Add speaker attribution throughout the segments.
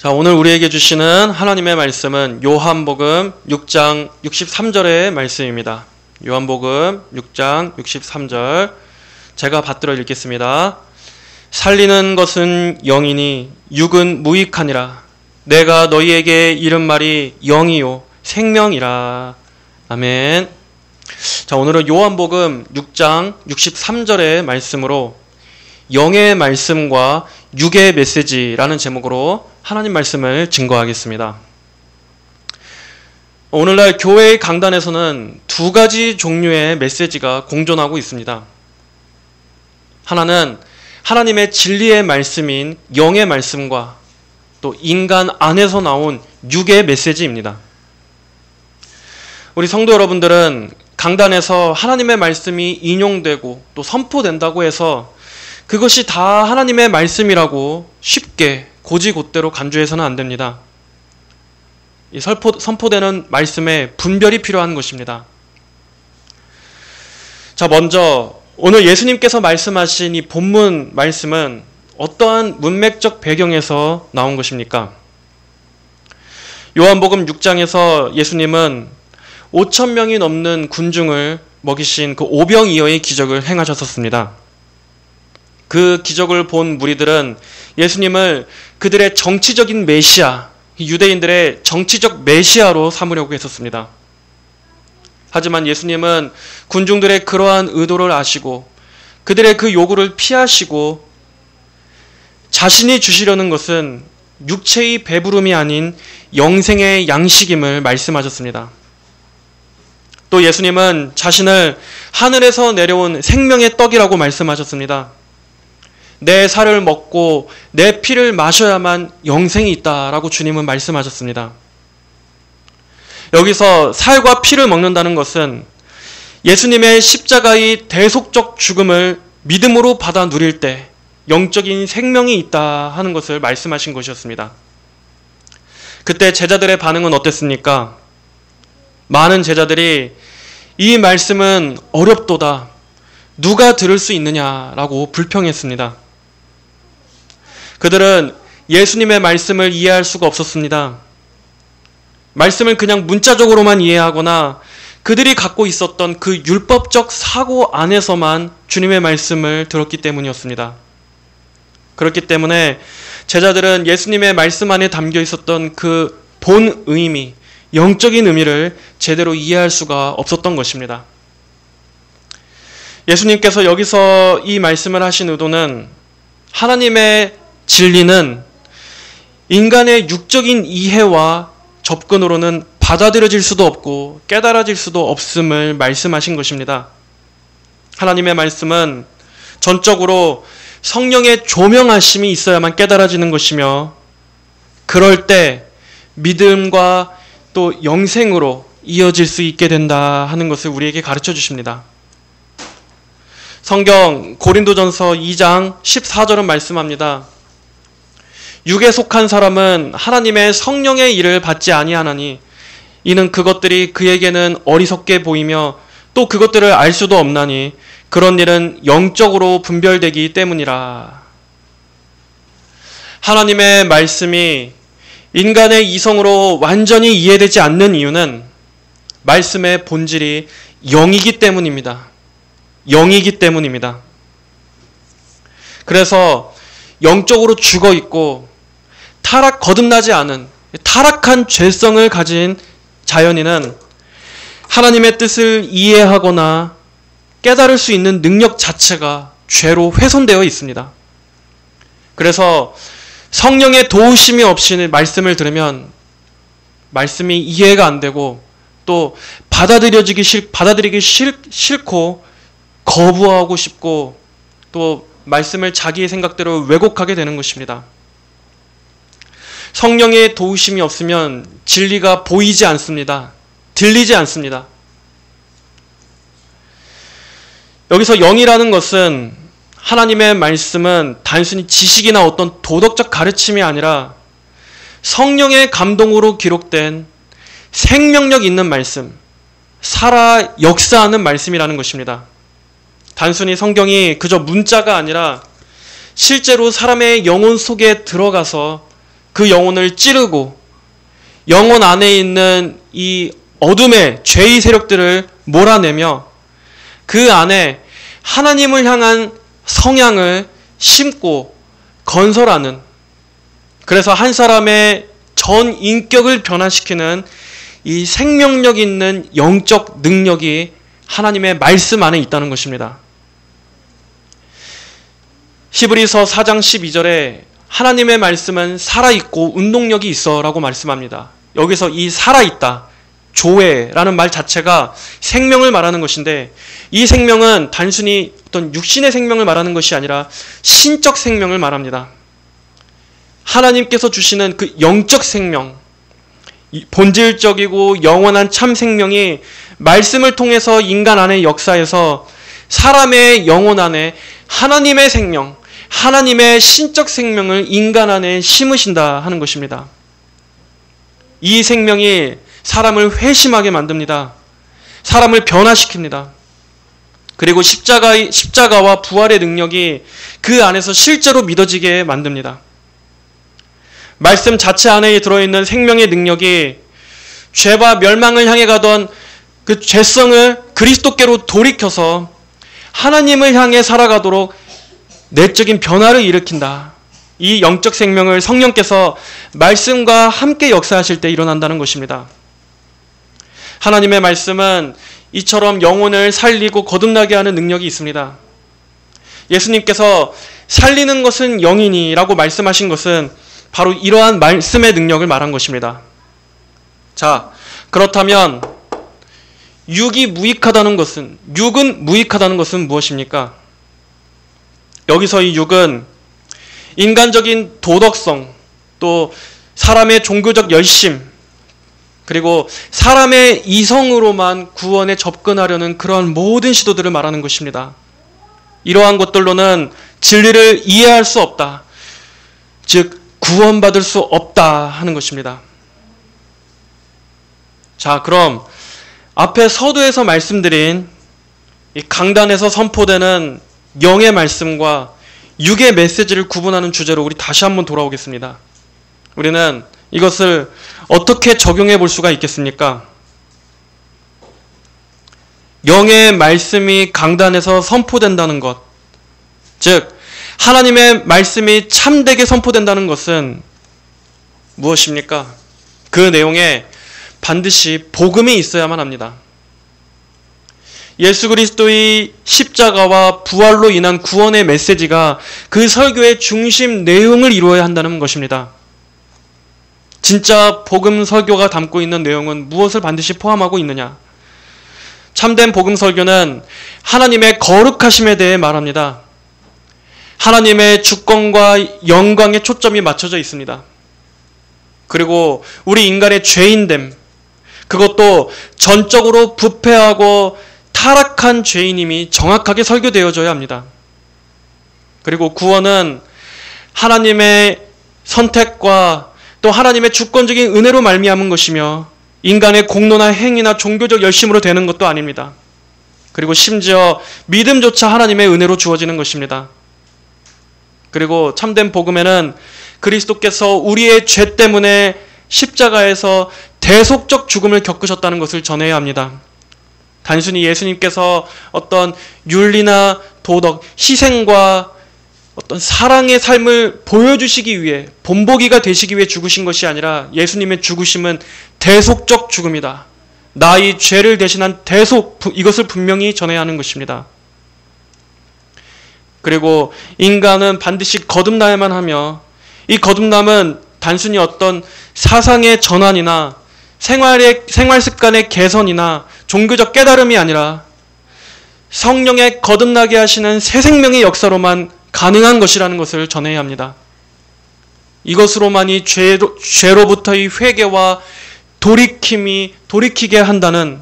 Speaker 1: 자, 오늘 우리에게 주시는 하나님의 말씀은 요한복음 6장 63절의 말씀입니다. 요한복음 6장 63절 제가 받들어 읽겠습니다. 살리는 것은 영이니 육은 무익하니라. 내가 너희에게 이른 말이 영이요 생명이라. 아멘. 자, 오늘은 요한복음 6장 63절의 말씀으로 영의 말씀과 육의 메시지라는 제목으로 하나님 말씀을 증거하겠습니다. 오늘날 교회의 강단에서는 두 가지 종류의 메시지가 공존하고 있습니다. 하나는 하나님의 진리의 말씀인 영의 말씀과 또 인간 안에서 나온 육의 메시지입니다. 우리 성도 여러분들은 강단에서 하나님의 말씀이 인용되고 또 선포된다고 해서 그것이 다 하나님의 말씀이라고 쉽게 고지곳대로 간주해서는 안 됩니다. 이 선포되는 말씀에 분별이 필요한 것입니다. 자, 먼저 오늘 예수님께서 말씀하신 이 본문 말씀은 어떠한 문맥적 배경에서 나온 것입니까? 요한복음 6장에서 예수님은 5,000명이 넘는 군중을 먹이신 그 오병이어의 기적을 행하셨었습니다. 그 기적을 본 무리들은 예수님을 그들의 정치적인 메시아, 유대인들의 정치적 메시아로 삼으려고 했었습니다. 하지만 예수님은 군중들의 그러한 의도를 아시고 그들의 그 요구를 피하시고 자신이 주시려는 것은 육체의 배부름이 아닌 영생의 양식임을 말씀하셨습니다. 또 예수님은 자신을 하늘에서 내려온 생명의 떡이라고 말씀하셨습니다. 내 살을 먹고 내 피를 마셔야만 영생이 있다라고 주님은 말씀하셨습니다. 여기서 살과 피를 먹는다는 것은 예수님의 십자가의 대속적 죽음을 믿음으로 받아 누릴 때 영적인 생명이 있다 하는 것을 말씀하신 것이었습니다. 그때 제자들의 반응은 어땠습니까? 많은 제자들이 이 말씀은 어렵도다. 누가 들을 수 있느냐라고 불평했습니다. 그들은 예수님의 말씀을 이해할 수가 없었습니다. 말씀을 그냥 문자적으로만 이해하거나 그들이 갖고 있었던 그 율법적 사고 안에서만 주님의 말씀을 들었기 때문이었습니다. 그렇기 때문에 제자들은 예수님의 말씀 안에 담겨 있었던 그 본 의미, 영적인 의미를 제대로 이해할 수가 없었던 것입니다. 예수님께서 여기서 이 말씀을 하신 의도는 하나님의 진리는 인간의 육적인 이해와 접근으로는 받아들여질 수도 없고 깨달아질 수도 없음을 말씀하신 것입니다. 하나님의 말씀은 전적으로 성령의 조명하심이 있어야만 깨달아지는 것이며 그럴 때 믿음과 또 영생으로 이어질 수 있게 된다 하는 것을 우리에게 가르쳐 주십니다. 성경 고린도전서 2장 14절은 말씀합니다. 육에 속한 사람은 하나님의 성령의 일을 받지 아니하나니 이는 그것들이 그에게는 어리석게 보이며 또 그것들을 알 수도 없나니 그런 일은 영적으로 분별되기 때문이라. 하나님의 말씀이 인간의 이성으로 완전히 이해되지 않는 이유는 말씀의 본질이 영이기 때문입니다. 영이기 때문입니다. 그래서 영적으로 죽어있고 거듭나지 않은 타락한 죄성을 가진 자연인은 하나님의 뜻을 이해하거나 깨달을 수 있는 능력 자체가 죄로 훼손되어 있습니다. 그래서 성령의 도우심이 없이 말씀을 들으면 말씀이 이해가 안 되고 또 받아들이기 싫고 거부하고 싶고 또 말씀을 자기의 생각대로 왜곡하게 되는 것입니다. 성령의 도우심이 없으면 진리가 보이지 않습니다. 들리지 않습니다. 여기서 영이라는 것은 하나님의 말씀은 단순히 지식이나 어떤 도덕적 가르침이 아니라 성령의 감동으로 기록된 생명력 있는 말씀, 살아 역사하는 말씀이라는 것입니다. 단순히 성경이 그저 문자가 아니라 실제로 사람의 영혼 속에 들어가서 그 영혼을 찌르고 영혼 안에 있는 이 어둠의 죄의 세력들을 몰아내며 그 안에 하나님을 향한 성향을 심고 건설하는, 그래서 한 사람의 전 인격을 변화시키는 이 생명력 있는 영적 능력이 하나님의 말씀 안에 있다는 것입니다. 히브리서 4장 12절에 하나님의 말씀은 살아있고 운동력이 있어 라고 말씀합니다. 여기서 이 살아있다, 조회라는 말 자체가 생명을 말하는 것인데, 이 생명은 단순히 어떤 육신의 생명을 말하는 것이 아니라 신적 생명을 말합니다. 하나님께서 주시는 그 영적 생명, 본질적이고 영원한 참 생명이 말씀을 통해서 인간 안의 역사에서 사람의 영혼 안에 하나님의 생명, 하나님의 신적 생명을 인간 안에 심으신다 하는 것입니다. 이 생명이 사람을 회심하게 만듭니다. 사람을 변화시킵니다. 그리고 십자가와 부활의 능력이 그 안에서 실제로 믿어지게 만듭니다. 말씀 자체 안에 들어있는 생명의 능력이 죄와 멸망을 향해 가던 그 죄성을 그리스도께로 돌이켜서 하나님을 향해 살아가도록 내적인 변화를 일으킨다. 이 영적 생명을 성령께서 말씀과 함께 역사하실 때 일어난다는 것입니다. 하나님의 말씀은 이처럼 영혼을 살리고 거듭나게 하는 능력이 있습니다. 예수님께서 살리는 것은 영이니라고 말씀하신 것은 바로 이러한 말씀의 능력을 말한 것입니다. 자, 그렇다면 육은 무익하다는 것은 무엇입니까? 여기서 이 육은 인간적인 도덕성, 또 사람의 종교적 열심, 그리고 사람의 이성으로만 구원에 접근하려는 그러한 모든 시도들을 말하는 것입니다. 이러한 것들로는 진리를 이해할 수 없다. 즉, 구원받을 수 없다 하는 것입니다. 자, 그럼 앞에 서두에서 말씀드린 이 강단에서 선포되는 영의 말씀과 육의 메시지를 구분하는 주제로 우리 다시 한번 돌아오겠습니다. 우리는 이것을 어떻게 적용해 볼 수가 있겠습니까? 영의 말씀이 강단에서 선포된다는 것, 즉 하나님의 말씀이 참되게 선포된다는 것은 무엇입니까? 그 내용에 반드시 복음이 있어야만 합니다. 예수 그리스도의 십자가와 부활로 인한 구원의 메시지가 그 설교의 중심 내용을 이루어야 한다는 것입니다. 진짜 복음 설교가 담고 있는 내용은 무엇을 반드시 포함하고 있느냐? 참된 복음 설교는 하나님의 거룩하심에 대해 말합니다. 하나님의 주권과 영광에 초점이 맞춰져 있습니다. 그리고 우리 인간의 죄인됨, 그것도 전적으로 부패하고 타락한 죄인임이 정확하게 설교되어져야 합니다. 그리고 구원은 하나님의 선택과 또 하나님의 주권적인 은혜로 말미암은 것이며 인간의 공로나 행위나 종교적 열심으로 되는 것도 아닙니다. 그리고 심지어 믿음조차 하나님의 은혜로 주어지는 것입니다. 그리고 참된 복음에는 그리스도께서 우리의 죄 때문에 십자가에서 대속적 죽음을 겪으셨다는 것을 전해야 합니다. 단순히 예수님께서 어떤 윤리나 도덕, 희생과 어떤 사랑의 삶을 보여주시기 위해, 본보기가 되시기 위해 죽으신 것이 아니라 예수님의 죽으심은 대속적 죽음이다. 나의 죄를 대신한 대속, 이것을 분명히 전해야 하는 것입니다. 그리고 인간은 반드시 거듭나야만 하며, 이 거듭남은 단순히 어떤 사상의 전환이나 생활 습관의 개선이나 종교적 깨달음이 아니라 성령의 거듭나게 하시는 새 생명의 역사로만 가능한 것이라는 것을 전해야 합니다. 이것으로만이 죄로부터의 회개와 돌이키게 한다는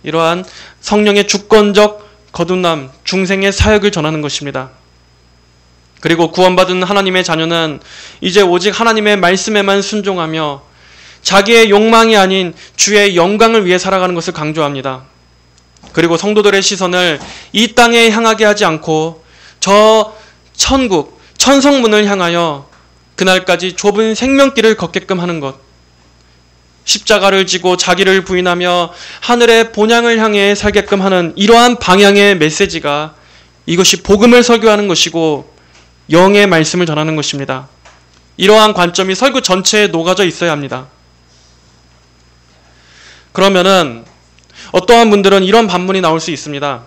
Speaker 1: 이러한 성령의 주권적 거듭남, 중생의 사역을 전하는 것입니다. 그리고 구원받은 하나님의 자녀는 이제 오직 하나님의 말씀에만 순종하며 자기의 욕망이 아닌 주의 영광을 위해 살아가는 것을 강조합니다. 그리고 성도들의 시선을 이 땅에 향하게 하지 않고 저 천국, 천성문을 향하여 그날까지 좁은 생명길을 걷게끔 하는 것. 십자가를 지고 자기를 부인하며 하늘의 본향을 향해 살게끔 하는 이러한 방향의 메시지가 이것이 복음을 설교하는 것이고 영의 말씀을 전하는 것입니다. 이러한 관점이 설교 전체에 녹아져 있어야 합니다. 그러면은 어떠한 분들은 이런 반문이 나올 수 있습니다.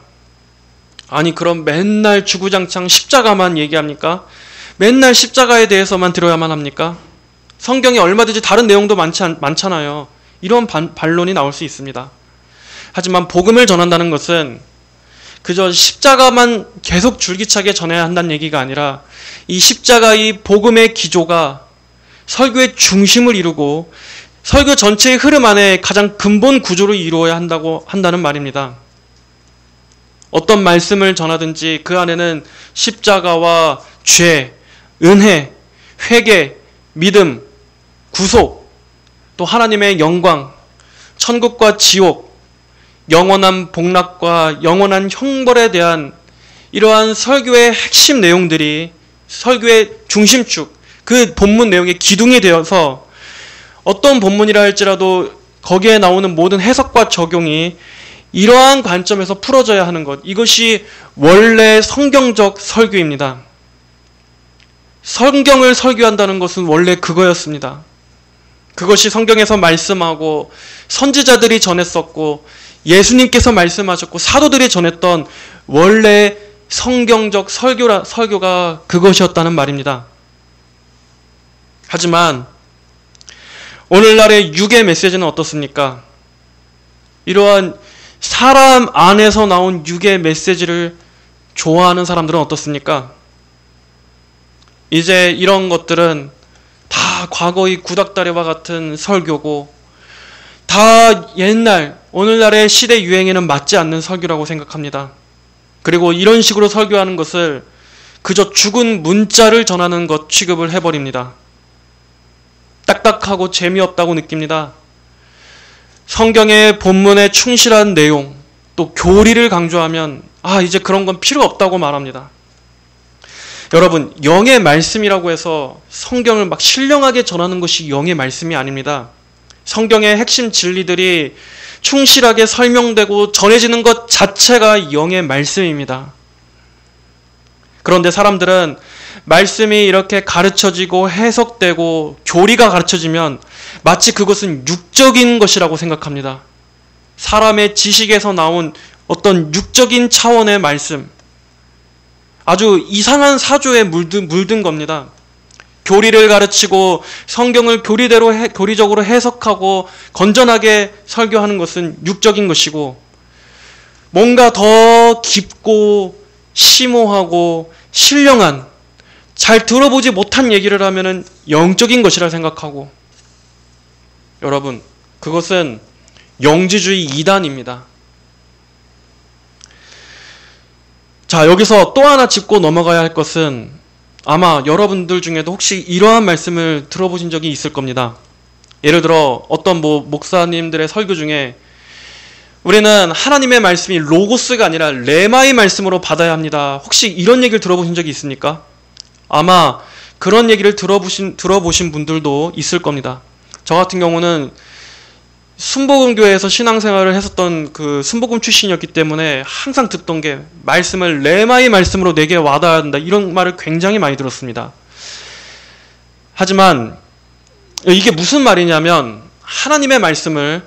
Speaker 1: 아니 그럼 맨날 주구장창 십자가만 얘기합니까? 맨날 십자가에 대해서만 들어야만 합니까? 성경에 얼마든지 다른 내용도 많잖아요. 이런 반론이 나올 수 있습니다. 하지만 복음을 전한다는 것은 그저 십자가만 계속 줄기차게 전해야 한다는 얘기가 아니라 이 십자가의 복음의 기조가 설교의 중심을 이루고 설교 전체의 흐름 안에 가장 근본 구조를 이루어야 한다는 말입니다. 어떤 말씀을 전하든지 그 안에는 십자가와 죄, 은혜, 회개, 믿음, 구속, 또 하나님의 영광, 천국과 지옥, 영원한 복락과 영원한 형벌에 대한 이러한 설교의 핵심 내용들이 설교의 중심축, 그 본문 내용의 기둥이 되어서 어떤 본문이라 할지라도 거기에 나오는 모든 해석과 적용이 이러한 관점에서 풀어져야 하는 것. 이것이 원래 성경적 설교입니다. 성경을 설교한다는 것은 원래 그거였습니다. 그것이 성경에서 말씀하고 선지자들이 전했었고 예수님께서 말씀하셨고 사도들이 전했던 원래 성경적 설교가 그것이었다는 말입니다. 하지만 오늘날의 육의 메시지는 어떻습니까? 이러한 사람 안에서 나온 육의 메시지를 좋아하는 사람들은 어떻습니까? 이제 이런 것들은 다 과거의 구닥다리와 같은 설교고 다 옛날 오늘날의 시대 유행에는 맞지 않는 설교라고 생각합니다. 그리고 이런 식으로 설교하는 것을 그저 죽은 문자를 전하는 것 취급을 해버립니다. 딱딱하고 재미없다고 느낍니다. 성경의 본문에 충실한 내용, 또 교리를 강조하면 이제 그런 건 필요 없다고 말합니다. 여러분, 영의 말씀이라고 해서 성경을 막 신령하게 전하는 것이 영의 말씀이 아닙니다. 성경의 핵심 진리들이 충실하게 설명되고 전해지는 것 자체가 영의 말씀입니다. 그런데 사람들은 말씀이 이렇게 가르쳐지고 해석되고 교리가 가르쳐지면 마치 그것은 육적인 것이라고 생각합니다. 사람의 지식에서 나온 어떤 육적인 차원의 말씀, 아주 이상한 사조에 물든 겁니다. 교리를 가르치고 성경을 교리적으로 해석하고 건전하게 설교하는 것은 육적인 것이고 뭔가 더 깊고 심오하고 신령한 잘 들어보지 못한 얘기를 하면은 영적인 것이라 생각하고 여러분 그것은 영지주의 이단입니다. 자, 여기서 또 하나 짚고 넘어가야 할 것은 아마 여러분들 중에도 혹시 이러한 말씀을 들어보신 적이 있을 겁니다. 예를 들어 어떤 목사님들의 설교 중에 우리는 하나님의 말씀이 로고스가 아니라 레마의 말씀으로 받아야 합니다. 혹시 이런 얘기를 들어보신 적이 있습니까? 아마 그런 얘기를 들어보신 분들도 있을 겁니다. 저 같은 경우는 순복음교회에서 신앙생활을 했었던 그 순복음 출신이었기 때문에 항상 듣던 게 말씀을 레마의 말씀으로 내게 와닿아야 한다. 이런 말을 굉장히 많이 들었습니다. 하지만 이게 무슨 말이냐면 하나님의 말씀을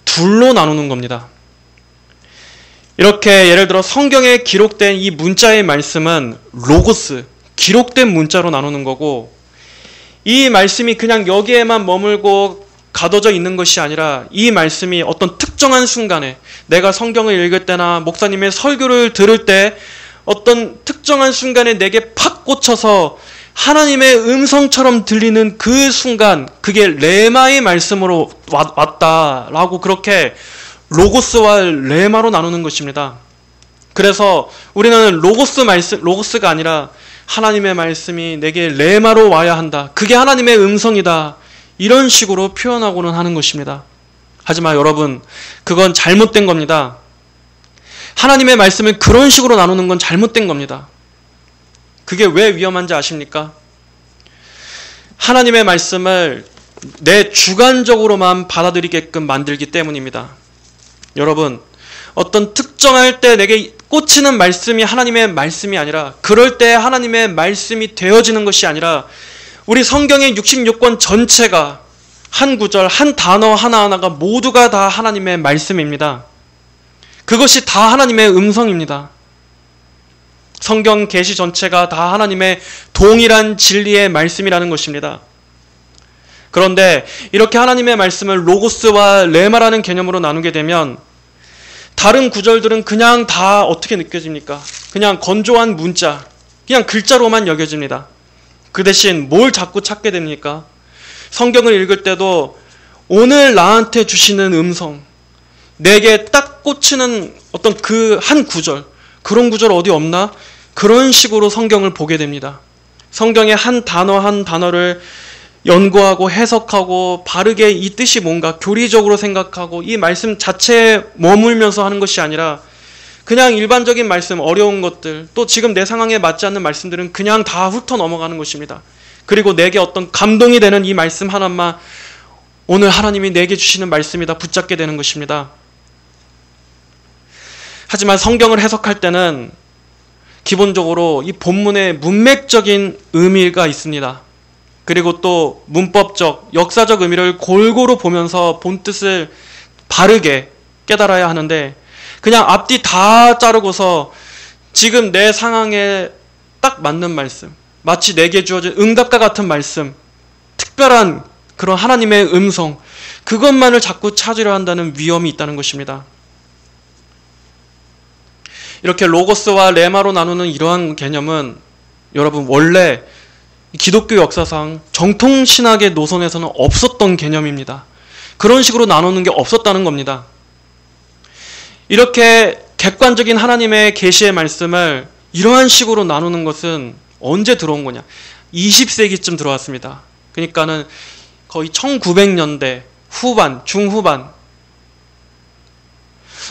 Speaker 1: 둘로 나누는 겁니다. 이렇게 예를 들어 성경에 기록된 이 문자의 말씀은 로고스, 기록된 문자로 나누는 거고 이 말씀이 그냥 여기에만 머물고 가둬져 있는 것이 아니라 이 말씀이 어떤 특정한 순간에 내가 성경을 읽을 때나 목사님의 설교를 들을 때 어떤 특정한 순간에 내게 팍 꽂혀서 하나님의 음성처럼 들리는 그 순간 그게 레마의 말씀으로 왔다라고 그렇게 로고스와 레마로 나누는 것입니다. 그래서 우리는 로고스가 아니라 하나님의 말씀이 내게 레마로 와야 한다. 그게 하나님의 음성이다. 이런 식으로 표현하고는 하는 것입니다. 하지만 여러분, 그건 잘못된 겁니다. 하나님의 말씀을 그런 식으로 나누는 건 잘못된 겁니다. 그게 왜 위험한지 아십니까? 하나님의 말씀을 내 주관적으로만 받아들이게끔 만들기 때문입니다. 여러분, 어떤 특정할 때 내게 꽂히는 말씀이 하나님의 말씀이 아니라, 그럴 때 하나님의 말씀이 되어지는 것이 아니라, 우리 성경의 66권 전체가 한 구절, 한 단어 하나하나가 모두가 다 하나님의 말씀입니다. 그것이 다 하나님의 음성입니다. 성경 계시 전체가 다 하나님의 동일한 진리의 말씀이라는 것입니다. 그런데 이렇게 하나님의 말씀을 로고스와 레마라는 개념으로 나누게 되면 다른 구절들은 그냥 다 어떻게 느껴집니까? 그냥 건조한 문자, 그냥 글자로만 여겨집니다. 그 대신 뭘 자꾸 찾게 됩니까? 성경을 읽을 때도 오늘 나한테 주시는 음성, 내게 딱 꽂히는 어떤 그 한 구절, 그런 구절 어디 없나? 그런 식으로 성경을 보게 됩니다. 성경의 한 단어 한 단어를 연구하고 해석하고 바르게 이 뜻이 뭔가 교리적으로 생각하고 이 말씀 자체에 머물면서 하는 것이 아니라 그냥 일반적인 말씀, 어려운 것들, 또 지금 내 상황에 맞지 않는 말씀들은 그냥 다 훑어 넘어가는 것입니다. 그리고 내게 어떤 감동이 되는 이 말씀 하나만 오늘 하나님이 내게 주시는 말씀이다 붙잡게 되는 것입니다. 하지만 성경을 해석할 때는 기본적으로 이 본문에 문맥적인 의미가 있습니다. 그리고 또 문법적, 역사적 의미를 골고루 보면서 본뜻을 바르게 깨달아야 하는데 그냥 앞뒤 다 자르고서 지금 내 상황에 딱 맞는 말씀, 마치 내게 주어진 응답과 같은 말씀, 특별한 그런 하나님의 음성, 그것만을 자꾸 찾으려 한다는 위험이 있다는 것입니다. 이렇게 로고스와 레마로 나누는 이러한 개념은 여러분 원래 기독교 역사상 정통신학의 노선에서는 없었던 개념입니다. 그런 식으로 나누는 게 없었다는 겁니다. 이렇게 객관적인 하나님의 계시의 말씀을 이러한 식으로 나누는 것은 언제 들어온 거냐? 20세기쯤 들어왔습니다. 그러니까는 거의 1900년대 후반, 중후반.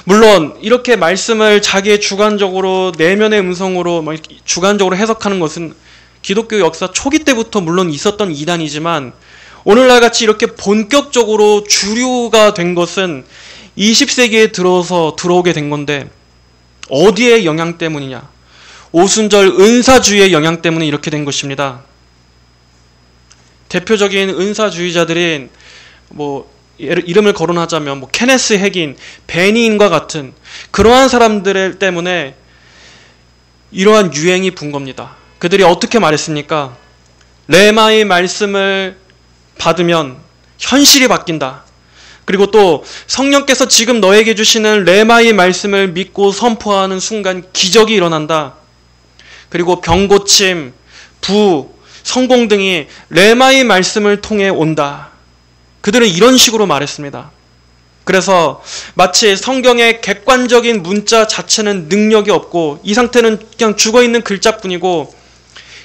Speaker 1: 물론 이렇게 말씀을 자기의 주관적으로 내면의 음성으로 주관적으로 해석하는 것은 기독교 역사 초기 때부터 물론 있었던 이단이지만 오늘날 같이 이렇게 본격적으로 주류가 된 것은 20세기에 들어서 들어오게 된 건데 어디의 영향 때문이냐? 오순절 은사주의의 영향 때문에 이렇게 된 것입니다. 대표적인 은사주의자들인 이름을 거론하자면 케네스 핵인, 베니인과 같은 그러한 사람들 때문에 이러한 유행이 분 겁니다. 그들이 어떻게 말했습니까? 레마의 말씀을 받으면 현실이 바뀐다. 그리고 또 성령께서 지금 너에게 주시는 레마의 말씀을 믿고 선포하는 순간 기적이 일어난다. 그리고 병고침, 부, 성공 등이 레마의 말씀을 통해 온다. 그들은 이런 식으로 말했습니다. 그래서 마치 성경의 객관적인 문자 자체는 능력이 없고 이 상태는 그냥 죽어있는 글자뿐이고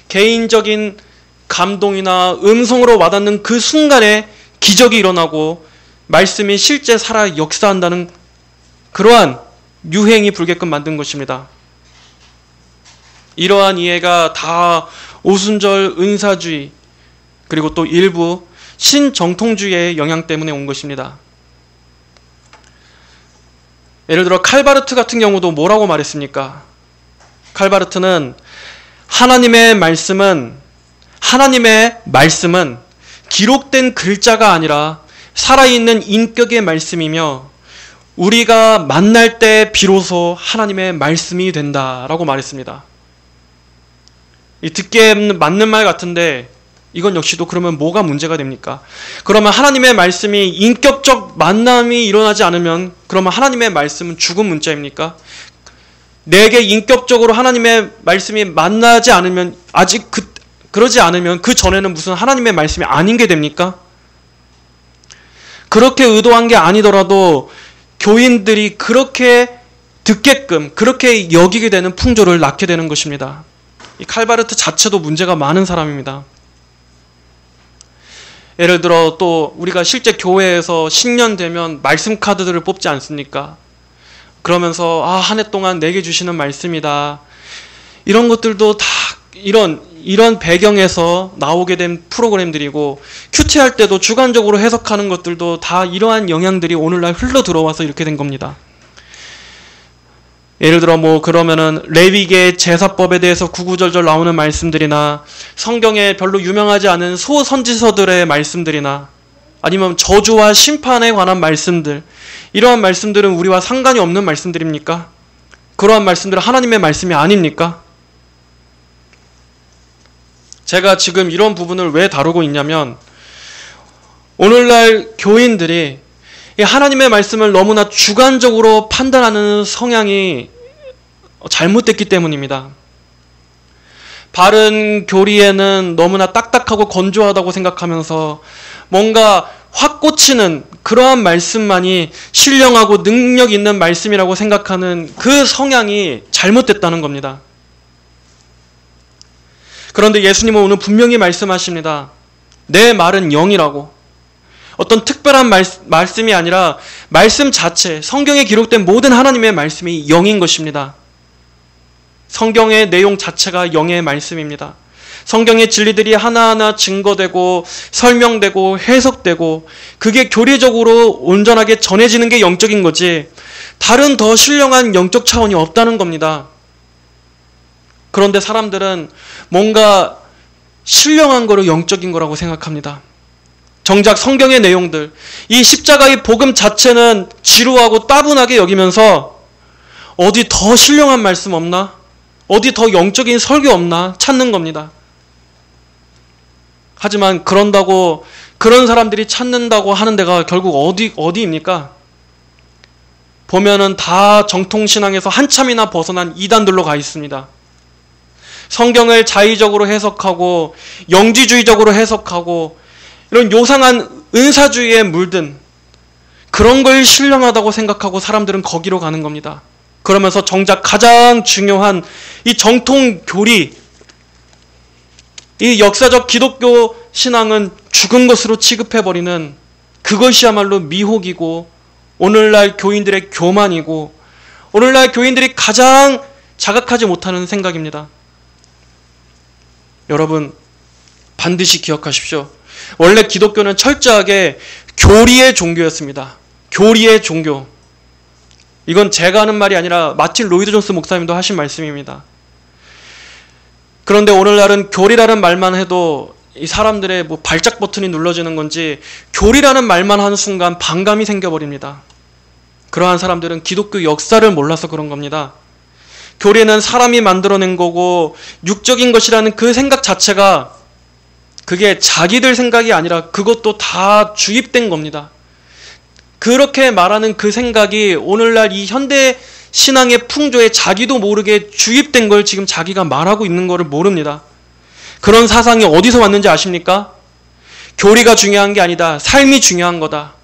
Speaker 1: 개인적인 감동이나 음성으로 와닿는 그 순간에 기적이 일어나고 말씀이 실제 살아 역사한다는 그러한 유행이 불게끔 만든 것입니다. 이러한 이해가 다 오순절 은사주의 그리고 또 일부 신정통주의의 영향 때문에 온 것입니다. 예를 들어 칼바르트 같은 경우도 뭐라고 말했습니까? 칼바르트는 하나님의 말씀은 기록된 글자가 아니라 살아있는 인격의 말씀이며 우리가 만날 때 비로소 하나님의 말씀이 된다라고 말했습니다. 듣기에 맞는 말 같은데 이건 역시도 그러면 뭐가 문제가 됩니까? 그러면 하나님의 말씀이 인격적 만남이 일어나지 않으면 그러면 하나님의 말씀은 죽은 문자입니까? 내게 인격적으로 하나님의 말씀이 만나지 않으면 그러지 않으면 그 전에는 무슨 하나님의 말씀이 아닌 게 됩니까? 그렇게 의도한 게 아니더라도 교인들이 그렇게 듣게끔 그렇게 여기게 되는 풍조를 낳게 되는 것입니다. 이 칼바르트 자체도 문제가 많은 사람입니다. 예를 들어 또 우리가 실제 교회에서 신년 되면 말씀 카드들을 뽑지 않습니까? 그러면서 한 해 동안 내게 주시는 말씀이다. 이런 것들도 다 이런 배경에서 나오게 된 프로그램들이고, 큐티할 때도 주관적으로 해석하는 것들도 다 이러한 영향들이 오늘날 흘러 들어와서 이렇게 된 겁니다. 예를 들어 그러면은 레위기의 제사법에 대해서 구구절절 나오는 말씀들이나, 성경에 별로 유명하지 않은 소선지서들의 말씀들이나, 아니면 저주와 심판에 관한 말씀들, 이러한 말씀들은 우리와 상관이 없는 말씀들입니까? 그러한 말씀들은 하나님의 말씀이 아닙니까? 제가 지금 이런 부분을 왜 다루고 있냐면, 오늘날 교인들이 하나님의 말씀을 너무나 주관적으로 판단하는 성향이 잘못됐기 때문입니다. 바른 교리에는 너무나 딱딱하고 건조하다고 생각하면서 뭔가 확 꽂히는 그러한 말씀만이 신령하고 능력 있는 말씀이라고 생각하는 그 성향이 잘못됐다는 겁니다. 그런데 예수님은 오늘 분명히 말씀하십니다. 내 말은 영이라고. 어떤 특별한 말씀이 아니라 말씀 자체, 성경에 기록된 모든 하나님의 말씀이 영인 것입니다. 성경의 내용 자체가 영의 말씀입니다. 성경의 진리들이 하나하나 증거되고 설명되고 해석되고, 그게 교리적으로 온전하게 전해지는 게 영적인 거지, 다른 더 신령한 영적 차원이 없다는 겁니다. 그런데 사람들은 뭔가 신령한 거로 영적인 거라고 생각합니다. 정작 성경의 내용들, 이 십자가의 복음 자체는 지루하고 따분하게 여기면서 어디 더 신령한 말씀 없나? 어디 더 영적인 설교 없나? 찾는 겁니다. 하지만 그런다고, 그런 사람들이 찾는다고 하는 데가 결국 어디입니까? 보면은 다 정통신앙에서 한참이나 벗어난 이단들로 가 있습니다. 성경을 자의적으로 해석하고 영지주의적으로 해석하고 이런 요상한 은사주의에 물든 그런 걸 신령하다고 생각하고 사람들은 거기로 가는 겁니다. 그러면서 정작 가장 중요한 이 정통 교리, 이 역사적 기독교 신앙은 죽은 것으로 취급해버리는, 그것이야말로 미혹이고 오늘날 교인들의 교만이고 오늘날 교인들이 가장 자각하지 못하는 생각입니다. 여러분, 반드시 기억하십시오. 원래 기독교는 철저하게 교리의 종교였습니다. 교리의 종교. 이건 제가 하는 말이 아니라 마틴 로이드 존스 목사님도 하신 말씀입니다. 그런데 오늘날은 교리라는 말만 해도 이 사람들의 발작 버튼이 눌러지는 건지, 교리라는 말만 하는 순간 반감이 생겨버립니다. 그러한 사람들은 기독교 역사를 몰라서 그런 겁니다. 교리는 사람이 만들어낸 거고 육적인 것이라는 그 생각 자체가, 그게 자기들 생각이 아니라 그것도 다 주입된 겁니다. 그렇게 말하는 그 생각이 오늘날 이 현대 신앙의 풍조에 자기도 모르게 주입된 걸 지금 자기가 말하고 있는 거를 모릅니다. 그런 사상이 어디서 왔는지 아십니까? 교리가 중요한 게 아니다. 삶이 중요한 거다.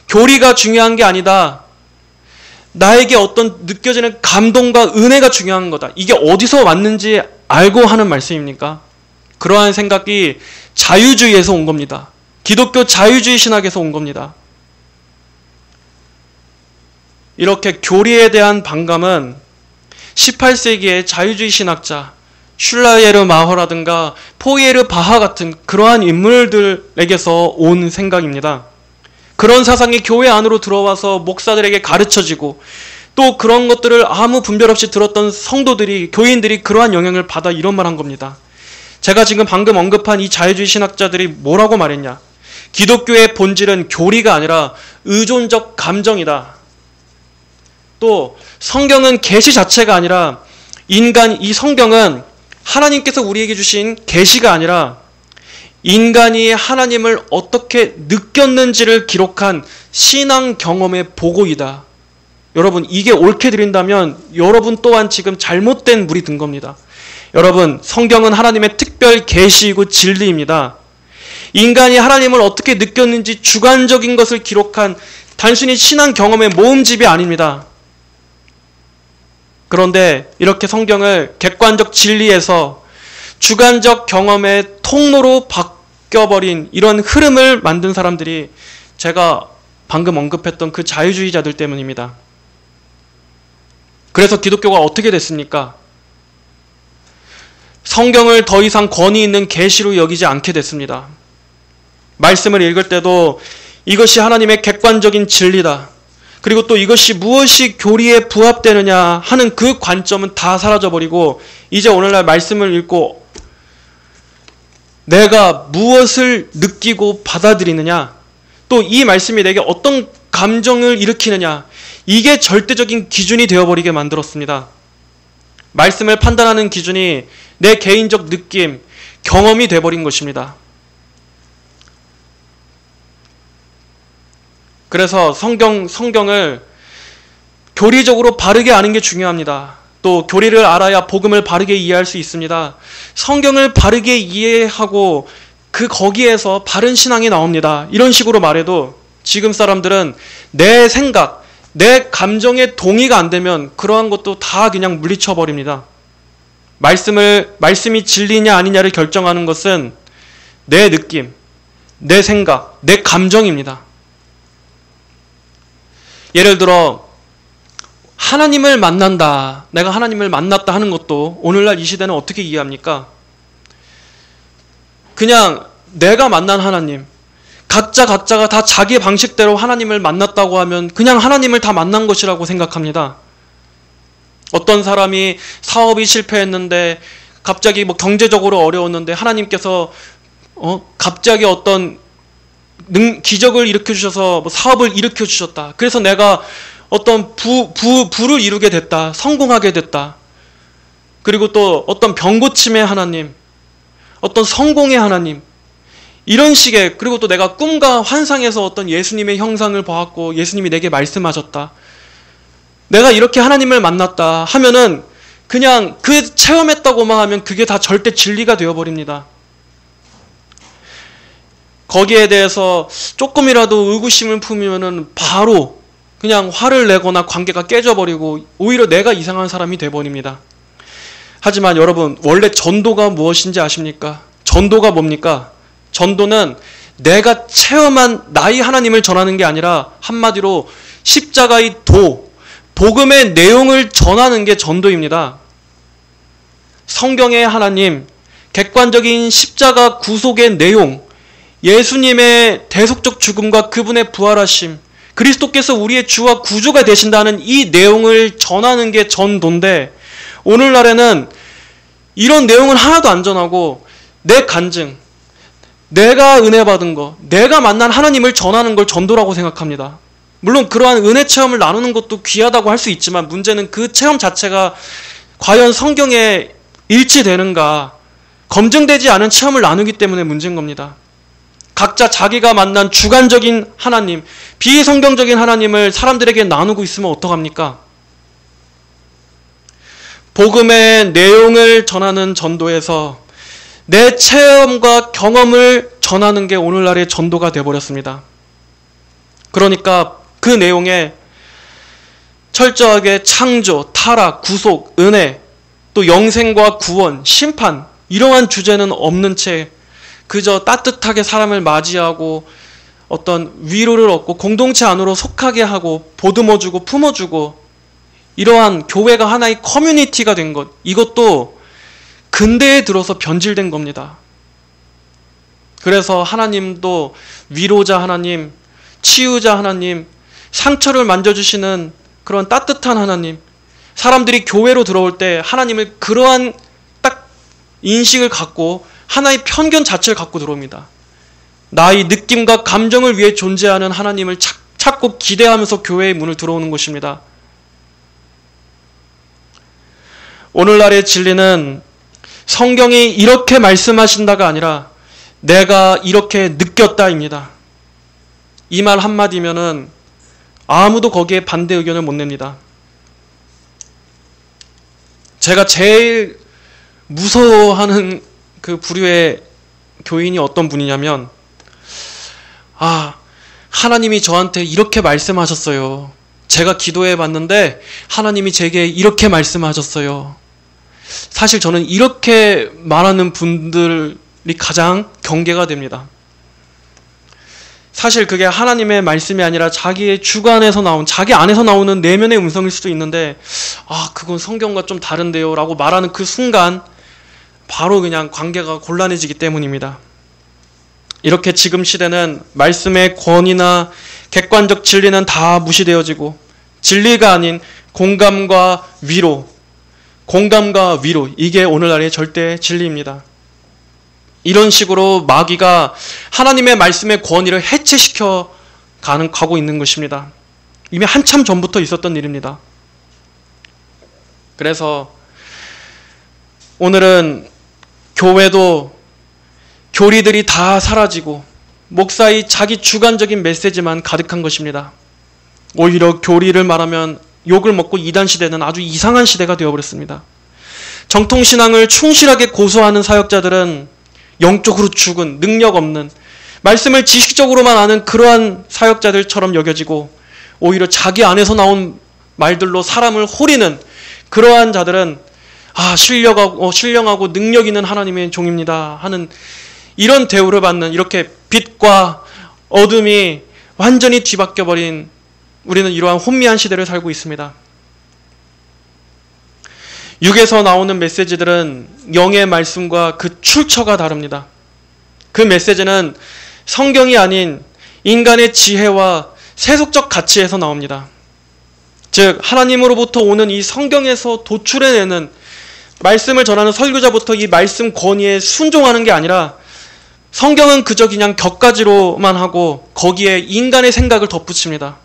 Speaker 1: 교리가 중요한 게 아니다. 나에게 어떤 느껴지는 감동과 은혜가 중요한 거다. 이게 어디서 왔는지 알고 하는 말씀입니까? 그러한 생각이 자유주의에서 온 겁니다. 기독교 자유주의 신학에서 온 겁니다. 이렇게 교리에 대한 반감은 18세기의 자유주의 신학자 슐라예르 마허라든가 포이에르 바하 같은 그러한 인물들에게서 온 생각입니다. 그런 사상이 교회 안으로 들어와서 목사들에게 가르쳐지고, 또 그런 것들을 아무 분별 없이 들었던 성도들이, 교인들이 그러한 영향을 받아 이런 말 한 겁니다. 제가 지금 방금 언급한 이 자유주의 신학자들이 뭐라고 말했냐? 기독교의 본질은 교리가 아니라 의존적 감정이다. 또 성경은 계시 자체가 아니라 이 성경은 하나님께서 우리에게 주신 계시가 아니라 인간이 하나님을 어떻게 느꼈는지를 기록한 신앙 경험의 보고이다. 여러분, 이게 옳게 들린다면 여러분 또한 지금 잘못된 물이 든 겁니다. 여러분, 성경은 하나님의 특별 계시이고 진리입니다. 인간이 하나님을 어떻게 느꼈는지 주관적인 것을 기록한 단순히 신앙 경험의 모음집이 아닙니다. 그런데 이렇게 성경을 객관적 진리에서 주관적 경험의 통로로 바뀌어버린 이런 흐름을 만든 사람들이 제가 방금 언급했던 그 자유주의자들 때문입니다. 그래서 기독교가 어떻게 됐습니까? 성경을 더 이상 권위 있는 계시로 여기지 않게 됐습니다. 말씀을 읽을 때도 이것이 하나님의 객관적인 진리다. 그리고 또 이것이 무엇이 교리에 부합되느냐 하는 그 관점은 다 사라져버리고 이제 오늘날 말씀을 읽고 내가 무엇을 느끼고 받아들이느냐, 또 이 말씀이 내게 어떤 감정을 일으키느냐, 이게 절대적인 기준이 되어버리게 만들었습니다. 말씀을 판단하는 기준이 내 개인적 느낌, 경험이 되어버린 것입니다. 그래서 성경을 교리적으로 바르게 아는 게 중요합니다. 또 교리를 알아야 복음을 바르게 이해할 수 있습니다. 성경을 바르게 이해하고 거기에서 바른 신앙이 나옵니다. 이런 식으로 말해도 지금 사람들은 내 생각, 내 감정에 동의가 안 되면 그러한 것도 다 그냥 물리쳐 버립니다. 말씀이 진리냐 아니냐를 결정하는 것은 내 느낌, 내 생각, 내 감정입니다. 예를 들어 하나님을 만난다, 내가 하나님을 만났다 하는 것도 오늘날 이 시대는 어떻게 이해합니까? 그냥 내가 만난 하나님, 각자가 다 자기 방식대로 하나님을 만났다고 하면 그냥 하나님을 다 만난 것이라고 생각합니다. 어떤 사람이 사업이 실패했는데 갑자기 경제적으로 어려웠는데 하나님께서 갑자기 어떤 기적을 일으켜 주셔서 사업을 일으켜 주셨다. 그래서 내가 어떤 부를 이루게 됐다. 성공하게 됐다. 그리고 또 어떤 병 고침의 하나님, 어떤 성공의 하나님, 이런 식의, 그리고 또 내가 꿈과 환상에서 어떤 예수님의 형상을 보았고 예수님이 내게 말씀하셨다. 내가 이렇게 하나님을 만났다 하면은 그냥 그 체험했다고만 하면 그게 다 절대 진리가 되어버립니다. 거기에 대해서 조금이라도 의구심을 품으면은 바로 그냥 화를 내거나 관계가 깨져버리고 오히려 내가 이상한 사람이 돼버립니다. 하지만 여러분, 원래 전도가 무엇인지 아십니까? 전도가 뭡니까? 전도는 내가 체험한 나의 하나님을 전하는 게 아니라 한마디로 십자가의 복음의 내용을 전하는 게 전도입니다. 성경의 하나님, 객관적인 십자가 구속의 내용, 예수님의 대속적 죽음과 그분의 부활하심, 그리스도께서 우리의 주와 구주가 되신다는 이 내용을 전하는 게 전도인데, 오늘날에는 이런 내용은 하나도 안 전하고 내 간증, 내가 은혜 받은 거, 내가 만난 하나님을 전하는 걸 전도라고 생각합니다. 물론 그러한 은혜 체험을 나누는 것도 귀하다고 할 수 있지만 문제는 그 체험 자체가 과연 성경에 일치되는가, 검증되지 않은 체험을 나누기 때문에 문제인 겁니다. 각자 자기가 만난 주관적인 하나님, 비성경적인 하나님을 사람들에게 나누고 있으면 어떡합니까? 복음의 내용을 전하는 전도에서 내 체험과 경험을 전하는 게 오늘날의 전도가 되어버렸습니다. 그러니까 그 내용에 철저하게 창조, 타락, 구속, 은혜, 또 영생과 구원, 심판, 이러한 주제는 없는 채 그저 따뜻하게 사람을 맞이하고 어떤 위로를 얻고 공동체 안으로 속하게 하고 보듬어주고 품어주고, 이러한 교회가 하나의 커뮤니티가 된 것, 이것도 근대에 들어서 변질된 겁니다. 그래서 하나님도 위로자 하나님, 치유자 하나님, 상처를 만져주시는 그런 따뜻한 하나님, 사람들이 교회로 들어올 때 하나님을 그러한 딱 인식을 갖고 하나의 편견 자체를 갖고 들어옵니다. 나의 느낌과 감정을 위해 존재하는 하나님을 찾고 기대하면서 교회의 문을 들어오는 것입니다. 오늘날의 진리는 성경이 이렇게 말씀하신다가 아니라 내가 이렇게 느꼈다입니다. 이 말 한마디면은 아무도 거기에 반대 의견을 못 냅니다. 제가 제일 무서워하는 그 부류의 교인이 어떤 분이냐면, 하나님이 저한테 이렇게 말씀하셨어요. 제가 기도해 봤는데 하나님이 제게 이렇게 말씀하셨어요. 사실 저는 이렇게 말하는 분들이 가장 경계가 됩니다. 사실 그게 하나님의 말씀이 아니라 자기의 주관에서 나온, 자기 안에서 나오는 내면의 음성일 수도 있는데, 그건 성경과 좀 다른데요 라고 말하는 그 순간 바로 그냥 관계가 곤란해지기 때문입니다. 이렇게 지금 시대는 말씀의 권위나 객관적 진리는 다 무시되어지고 진리가 아닌 공감과 위로, 이게 오늘날의 절대 진리입니다. 이런 식으로 마귀가 하나님의 말씀의 권위를 해체시켜 가고 있는 것입니다. 이미 한참 전부터 있었던 일입니다. 그래서 오늘은 교회도 교리들이 다 사라지고 목사의 자기 주관적인 메시지만 가득한 것입니다. 오히려 교리를 말하면 욕을 먹고 이단 시대는 아주 이상한 시대가 되어버렸습니다. 정통신앙을 충실하게 고수하는 사역자들은 영적으로 죽은, 능력 없는, 말씀을 지식적으로만 아는 그러한 사역자들처럼 여겨지고 오히려 자기 안에서 나온 말들로 사람을 호리는 그러한 자들은 신령하고 능력 있는 하나님의 종입니다 하는 이런 대우를 받는, 이렇게 빛과 어둠이 완전히 뒤바뀌어버린 우리는 이러한 혼미한 시대를 살고 있습니다. 육에서 나오는 메시지들은 영의 말씀과 그 출처가 다릅니다. 그 메시지는 성경이 아닌 인간의 지혜와 세속적 가치에서 나옵니다. 즉 하나님으로부터 오는 이 성경에서 도출해내는 말씀을 전하는 설교자부터 이 말씀 권위에 순종하는 게 아니라 성경은 그저 그냥 격가지로만 하고 거기에 인간의 생각을 덧붙입니다.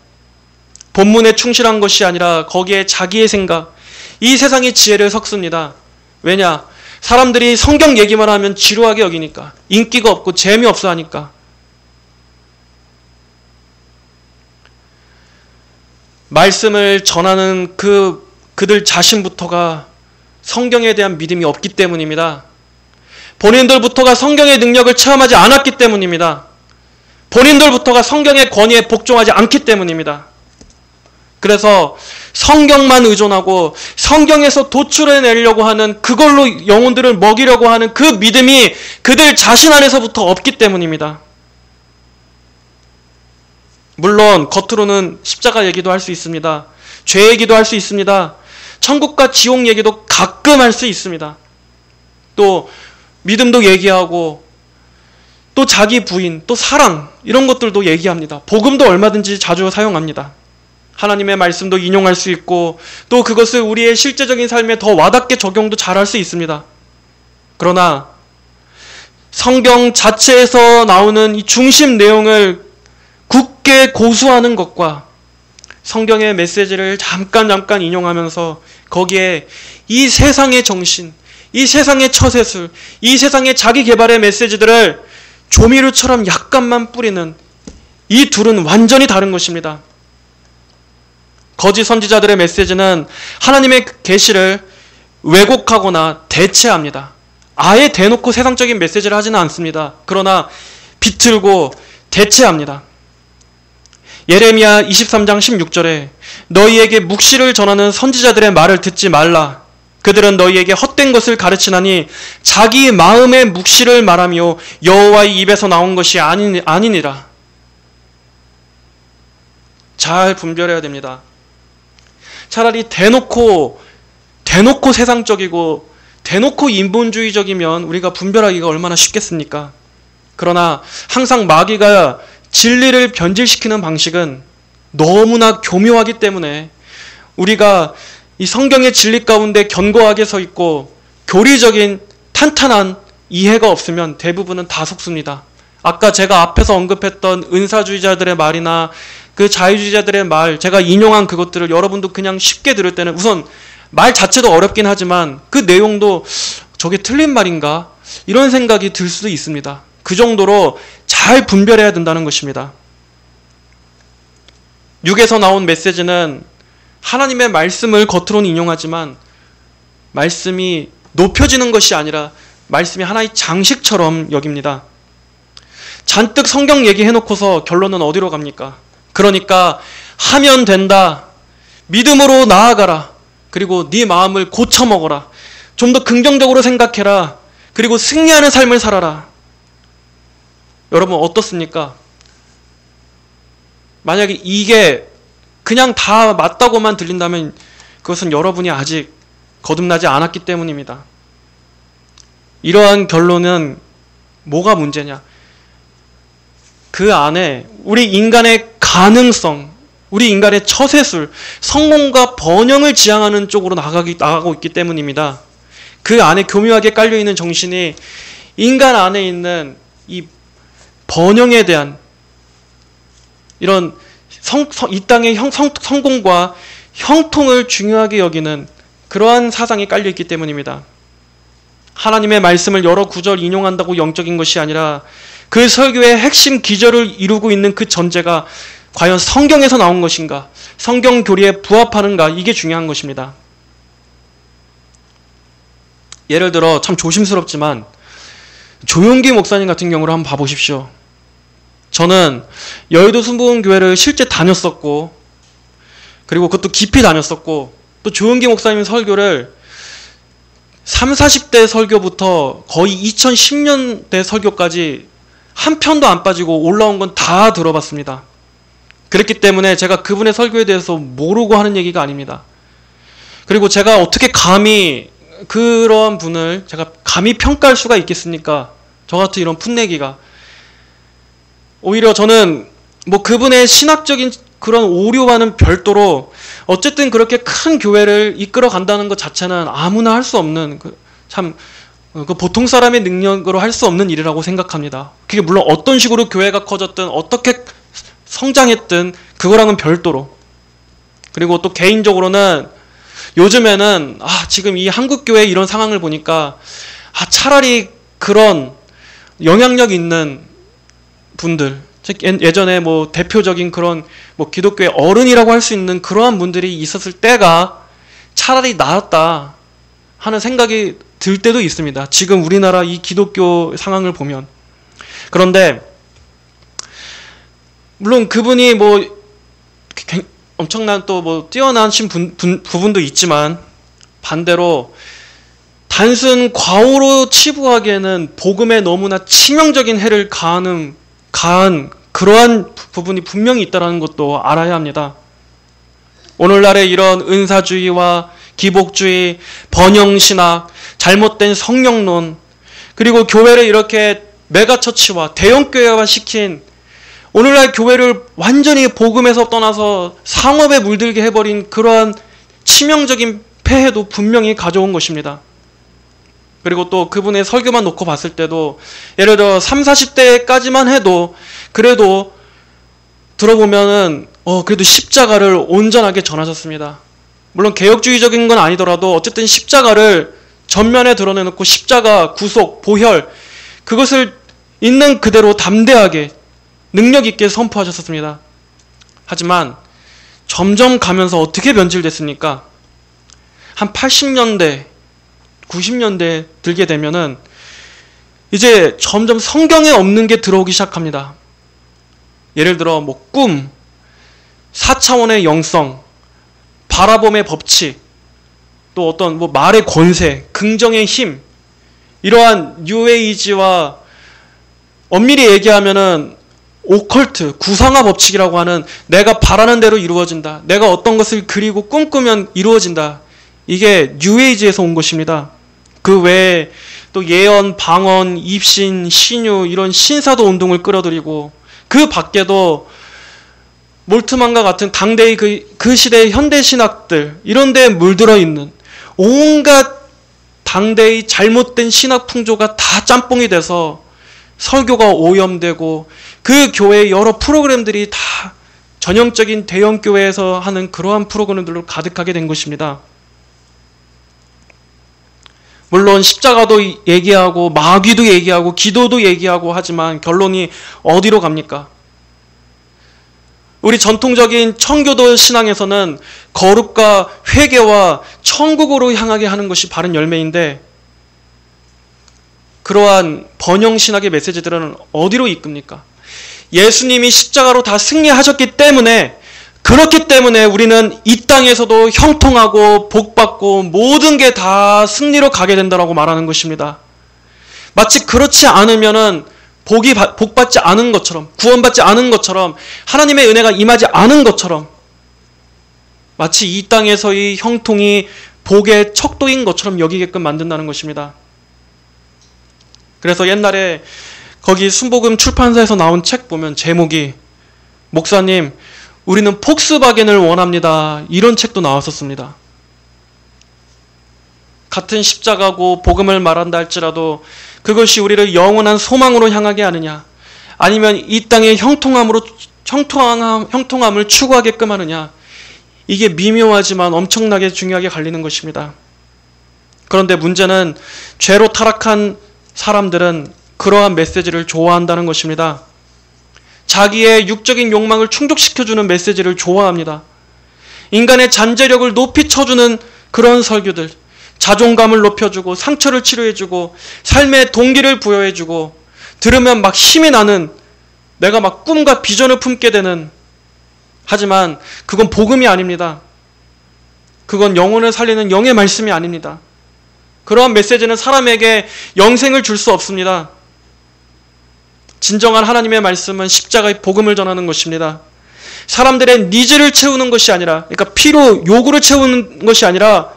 Speaker 1: 본문에 충실한 것이 아니라 거기에 자기의 생각, 이 세상의 지혜를 섞습니다. 왜냐? 사람들이 성경 얘기만 하면 지루하게 여기니까, 인기가 없고 재미없어 하니까. 말씀을 전하는 그들 자신부터가 성경에 대한 믿음이 없기 때문입니다. 본인들부터가 성경의 능력을 체험하지 않았기 때문입니다. 본인들부터가 성경의 권위에 복종하지 않기 때문입니다. 그래서 성경만 의존하고 성경에서 도출해내려고 하는, 그걸로 영혼들을 먹이려고 하는 그 믿음이 그들 자신 안에서부터 없기 때문입니다. 물론 겉으로는 십자가 얘기도 할 수 있습니다. 죄 얘기도 할 수 있습니다. 천국과 지옥 얘기도 가끔 할 수 있습니다. 또 믿음도 얘기하고 또 자기 부인, 또 사랑, 이런 것들도 얘기합니다. 복음도 얼마든지 자주 사용합니다. 하나님의 말씀도 인용할 수 있고 또 그것을 우리의 실제적인 삶에 더 와닿게 적용도 잘할 수 있습니다. 그러나 성경 자체에서 나오는 이 중심 내용을 굳게 고수하는 것과 성경의 메시지를 잠깐 인용하면서 거기에 이 세상의 정신, 이 세상의 처세술, 이 세상의 자기 개발의 메시지들을 조미료처럼 약간만 뿌리는, 이 둘은 완전히 다른 것입니다. 거짓 선지자들의 메시지는 하나님의 계시를 왜곡하거나 대체합니다. 아예 대놓고 세상적인 메시지를 하지는 않습니다. 그러나 비틀고 대체합니다. 예레미야 23장 16절에 너희에게 묵시를 전하는 선지자들의 말을 듣지 말라. 그들은 너희에게 헛된 것을 가르치나니 자기 마음의 묵시를 말하며 여호와의 입에서 나온 것이 아니니라. 잘 분별해야 됩니다. 차라리 대놓고 세상적이고 대놓고 인본주의적이면 우리가 분별하기가 얼마나 쉽겠습니까? 그러나 항상 마귀가 진리를 변질시키는 방식은 너무나 교묘하기 때문에 우리가 이 성경의 진리 가운데 견고하게 서 있고 교리적인 탄탄한 이해가 없으면 대부분은 다 속습니다. 아까 제가 앞에서 언급했던 은사주의자들의 말이나 그 자유주의자들의 말, 제가 인용한 그것들을 여러분도 그냥 쉽게 들을 때는 우선 말 자체도 어렵긴 하지만 그 내용도 저게 틀린 말인가? 이런 생각이 들 수도 있습니다. 그 정도로 잘 분별해야 된다는 것입니다. 6에서 나온 메시지는 하나님의 말씀을 겉으로는 인용하지만 말씀이 높여지는 것이 아니라 말씀이 하나의 장식처럼 여깁니다. 잔뜩 성경 얘기해놓고서 결론은 어디로 갑니까? 그러니까 하면 된다. 믿음으로 나아가라. 그리고 네 마음을 고쳐먹어라. 좀 더 긍정적으로 생각해라. 그리고 승리하는 삶을 살아라. 여러분 어떻습니까? 만약에 이게 그냥 다 맞다고만 들린다면 그것은 여러분이 아직 거듭나지 않았기 때문입니다. 이러한 결론은 뭐가 문제냐? 그 안에 우리 인간의 가능성, 우리 인간의 처세술, 성공과 번영을 지향하는 쪽으로 나가고 있기 때문입니다. 그 안에 교묘하게 깔려있는 정신이 인간 안에 있는 이 번영에 대한 이런 이 땅의 성공과 형통을 중요하게 여기는 그러한 사상이 깔려있기 때문입니다. 하나님의 말씀을 여러 구절 인용한다고 영적인 것이 아니라 그 설교의 핵심 기절을 이루고 있는 그 전제가 과연 성경에서 나온 것인가, 성경 교리에 부합하는가, 이게 중요한 것입니다. 예를 들어 참 조심스럽지만 조용기 목사님 같은 경우를 한번 봐보십시오. 저는 여의도 순복음교회를 실제 다녔었고, 그리고 그것도 깊이 다녔었고, 또 조용기 목사님 설교를 30, 40대 설교부터 거의 2010년대 설교까지 한 편도 안 빠지고 올라온 건 다 들어봤습니다. 그렇기 때문에 제가 그분의 설교에 대해서 모르고 하는 얘기가 아닙니다. 그리고 제가 어떻게 감히 그러한 분을 제가 감히 평가할 수가 있겠습니까? 저 같은 이런 풋내기가. 오히려 저는 뭐 그분의 신학적인 그런 오류와는 별도로 어쨌든 그렇게 큰 교회를 이끌어 간다는 것 자체는 아무나 할 수 없는 그 보통 사람의 능력으로 할 수 없는 일이라고 생각합니다. 그게 물론 어떤 식으로 교회가 커졌든 어떻게 성장했든 그거랑은 별도로. 그리고 또 개인적으로는 요즘에는 지금 이 한국교회 이런 상황을 보니까 차라리 그런 영향력 있는 분들, 예전에 뭐 대표적인 그런 뭐 기독교의 어른이라고 할 수 있는 그러한 분들이 있었을 때가 차라리 나았다 하는 생각이 들 때도 있습니다. 지금 우리나라 이 기독교 상황을 보면. 그런데 물론 그분이 뭐 엄청난 또 뭐 뛰어나신 부분도 있지만 반대로 단순 과오로 치부하기에는 복음에 너무나 치명적인 해를 가한 그러한 부분이 분명히 있다는 것도 알아야 합니다. 오늘날의 이런 은사주의와 기복주의, 번영신학, 잘못된 성령론, 그리고 교회를 이렇게 메가처치와 대형교회화 시킨 오늘날 교회를 완전히 복음에서 떠나서 상업에 물들게 해버린 그러한 치명적인 폐해도 분명히 가져온 것입니다. 그리고 또 그분의 설교만 놓고 봤을 때도 예를 들어 30, 40대까지만 해도 그래도 들어보면은 그래도 십자가를 온전하게 전하셨습니다. 물론 개혁주의적인 건 아니더라도 어쨌든 십자가를 전면에 드러내놓고 십자가, 구속, 보혈 그것을 있는 그대로 담대하게 능력 있게 선포하셨습니다. 하지만 점점 가면서 어떻게 변질됐습니까? 한 80년대, 90년대 들게 되면은 이제 점점 성경에 없는 게 들어오기 시작합니다. 예를 들어 뭐 꿈, 4차원의 영성, 바라봄의 법칙, 또 어떤 뭐 말의 권세, 긍정의 힘, 이러한 뉴에이지와 엄밀히 얘기하면은 오컬트, 구상화 법칙이라고 하는 내가 바라는 대로 이루어진다. 내가 어떤 것을 그리고 꿈꾸면 이루어진다. 이게 뉴에이지에서 온 것입니다. 그 외에 또 예언, 방언, 입신, 신유 이런 신사도 운동을 끌어들이고 그 밖에도 몰트만과 같은 당대의 그 시대의 현대신학들 이런 데에 물들어 있는 온갖 당대의 잘못된 신학 풍조가 다 짬뽕이 돼서 설교가 오염되고 그 교회의 여러 프로그램들이 다 전형적인 대형교회에서 하는 그러한 프로그램들로 가득하게 된 것입니다. 물론 십자가도 얘기하고 마귀도 얘기하고 기도도 얘기하고 하지만 결론이 어디로 갑니까? 우리 전통적인 청교도 신앙에서는 거룩과 회개와 천국으로 향하게 하는 것이 바른 열매인데 그러한 번영신학의 메시지들은 어디로 이끕니까? 예수님이 십자가로 다 승리하셨기 때문에 그렇기 때문에 우리는 이 땅에서도 형통하고 복받고 모든 게 다 승리로 가게 된다고 말하는 것입니다. 마치 그렇지 않으면은 복받지 않은 것처럼 구원받지 않은 것처럼 하나님의 은혜가 임하지 않은 것처럼 마치 이 땅에서의 형통이 복의 척도인 것처럼 여기게끔 만든다는 것입니다. 그래서 옛날에 거기 순복음 출판사에서 나온 책 보면 제목이 목사님, 우리는 폭스바겐을 원합니다. 이런 책도 나왔었습니다. 같은 십자가고 복음을 말한다 할지라도 그것이 우리를 영원한 소망으로 향하게 하느냐, 아니면 이 땅의 형통함을 추구하게끔 하느냐, 이게 미묘하지만 엄청나게 중요하게 갈리는 것입니다. 그런데 문제는 죄로 타락한 사람들은 그러한 메시지를 좋아한다는 것입니다. 자기의 육적인 욕망을 충족시켜주는 메시지를 좋아합니다. 인간의 잠재력을 높이 쳐주는 그런 설교들, 자존감을 높여주고 상처를 치료해주고 삶의 동기를 부여해주고 들으면 막 힘이 나는, 내가 막 꿈과 비전을 품게 되는, 하지만 그건 복음이 아닙니다. 그건 영혼을 살리는 영의 말씀이 아닙니다. 그러한 메시지는 사람에게 영생을 줄 수 없습니다. 진정한 하나님의 말씀은 십자가의 복음을 전하는 것입니다. 사람들의 니즈를 채우는 것이 아니라, 그러니까 필요, 요구를 채우는 것이 아니라,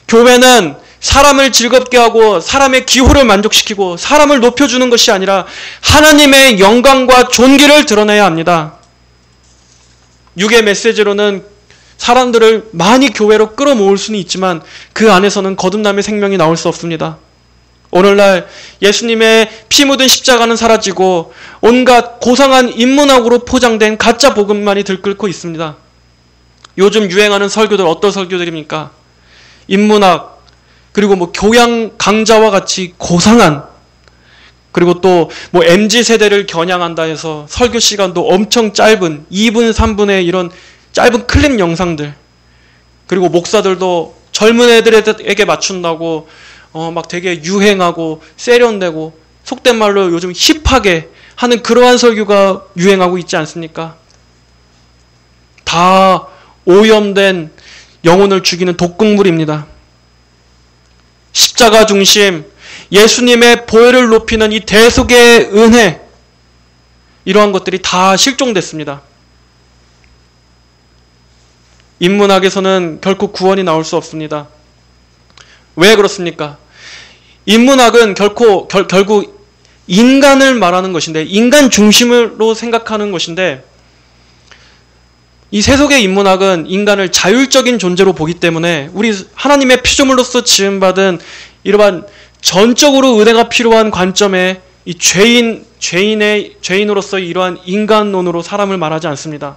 Speaker 1: 교회는 사람을 즐겁게 하고 사람의 기호를 만족시키고 사람을 높여주는 것이 아니라 하나님의 영광과 존귀를 드러내야 합니다. 육의 메시지로는 사람들을 많이 교회로 끌어모을 수는 있지만 그 안에서는 거듭남의 생명이 나올 수 없습니다. 오늘날 예수님의 피 묻은 십자가는 사라지고 온갖 고상한 인문학으로 포장된 가짜 복음만이 들끓고 있습니다. 요즘 유행하는 설교들 어떤 설교들입니까? 인문학, 그리고 뭐 교양 강좌와 같이 고상한, 그리고 또 뭐 MZ세대를 겨냥한다 해서 설교 시간도 엄청 짧은 2분, 3분의 이런 짧은 클립 영상들, 그리고 목사들도 젊은 애들에게 맞춘다고 막 되게 유행하고 세련되고 속된 말로 요즘 힙하게 하는 그러한 설교가 유행하고 있지 않습니까? 다 오염된 영혼을 죽이는 독극물입니다. 십자가 중심, 예수님의 보혈을 높이는 이 대속의 은혜, 이러한 것들이 다 실종됐습니다. 인문학에서는 결코 구원이 나올 수 없습니다. 왜 그렇습니까? 인문학은 결국 인간을 말하는 것인데, 인간 중심으로 생각하는 것인데, 이 세속의 인문학은 인간을 자율적인 존재로 보기 때문에 우리 하나님의 피조물로서 지음받은 이러한 전적으로 은혜가 필요한 관점에 이 죄인으로서 이러한 인간론으로 사람을 말하지 않습니다.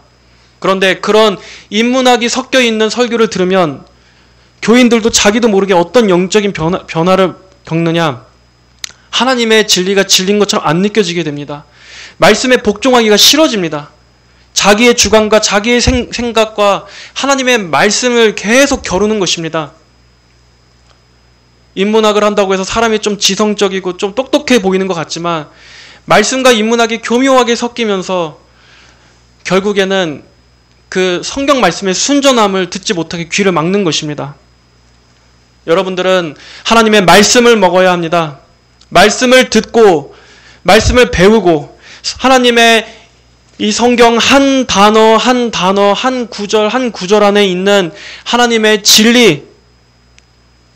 Speaker 1: 그런데 그런 인문학이 섞여 있는 설교를 들으면 교인들도 자기도 모르게 어떤 영적인 변화를 겪느냐, 하나님의 진리가 진리인 것처럼 안 느껴지게 됩니다. 말씀에 복종하기가 싫어집니다. 자기의 주관과 자기의 생각과 하나님의 말씀을 계속 겨루는 것입니다. 인문학을 한다고 해서 사람이 좀 지성적이고 좀 똑똑해 보이는 것 같지만 말씀과 인문학이 교묘하게 섞이면서 결국에는 그 성경 말씀의 순전함을 듣지 못하게 귀를 막는 것입니다. 여러분들은 하나님의 말씀을 먹어야 합니다. 말씀을 듣고 말씀을 배우고 하나님의 이 성경 한 단어 한 단어 한 구절 한 구절 안에 있는 하나님의 진리,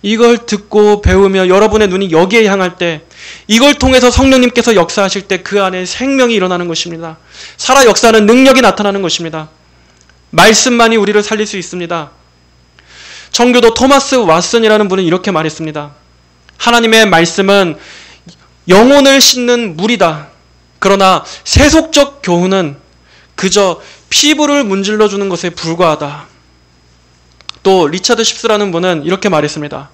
Speaker 1: 이걸 듣고 배우며 여러분의 눈이 여기에 향할 때, 이걸 통해서 성령님께서 역사하실 때 그 안에 생명이 일어나는 것입니다. 살아 역사하는 능력이 나타나는 것입니다. 말씀만이 우리를 살릴 수 있습니다. 청교도 토마스 왓슨이라는 분은 이렇게 말했습니다. 하나님의 말씀은 영혼을 씻는 물이다. 그러나 세속적 교훈은 그저 피부를 문질러주는 것에 불과하다. 또 리차드 십스라는 분은 이렇게 말했습니다.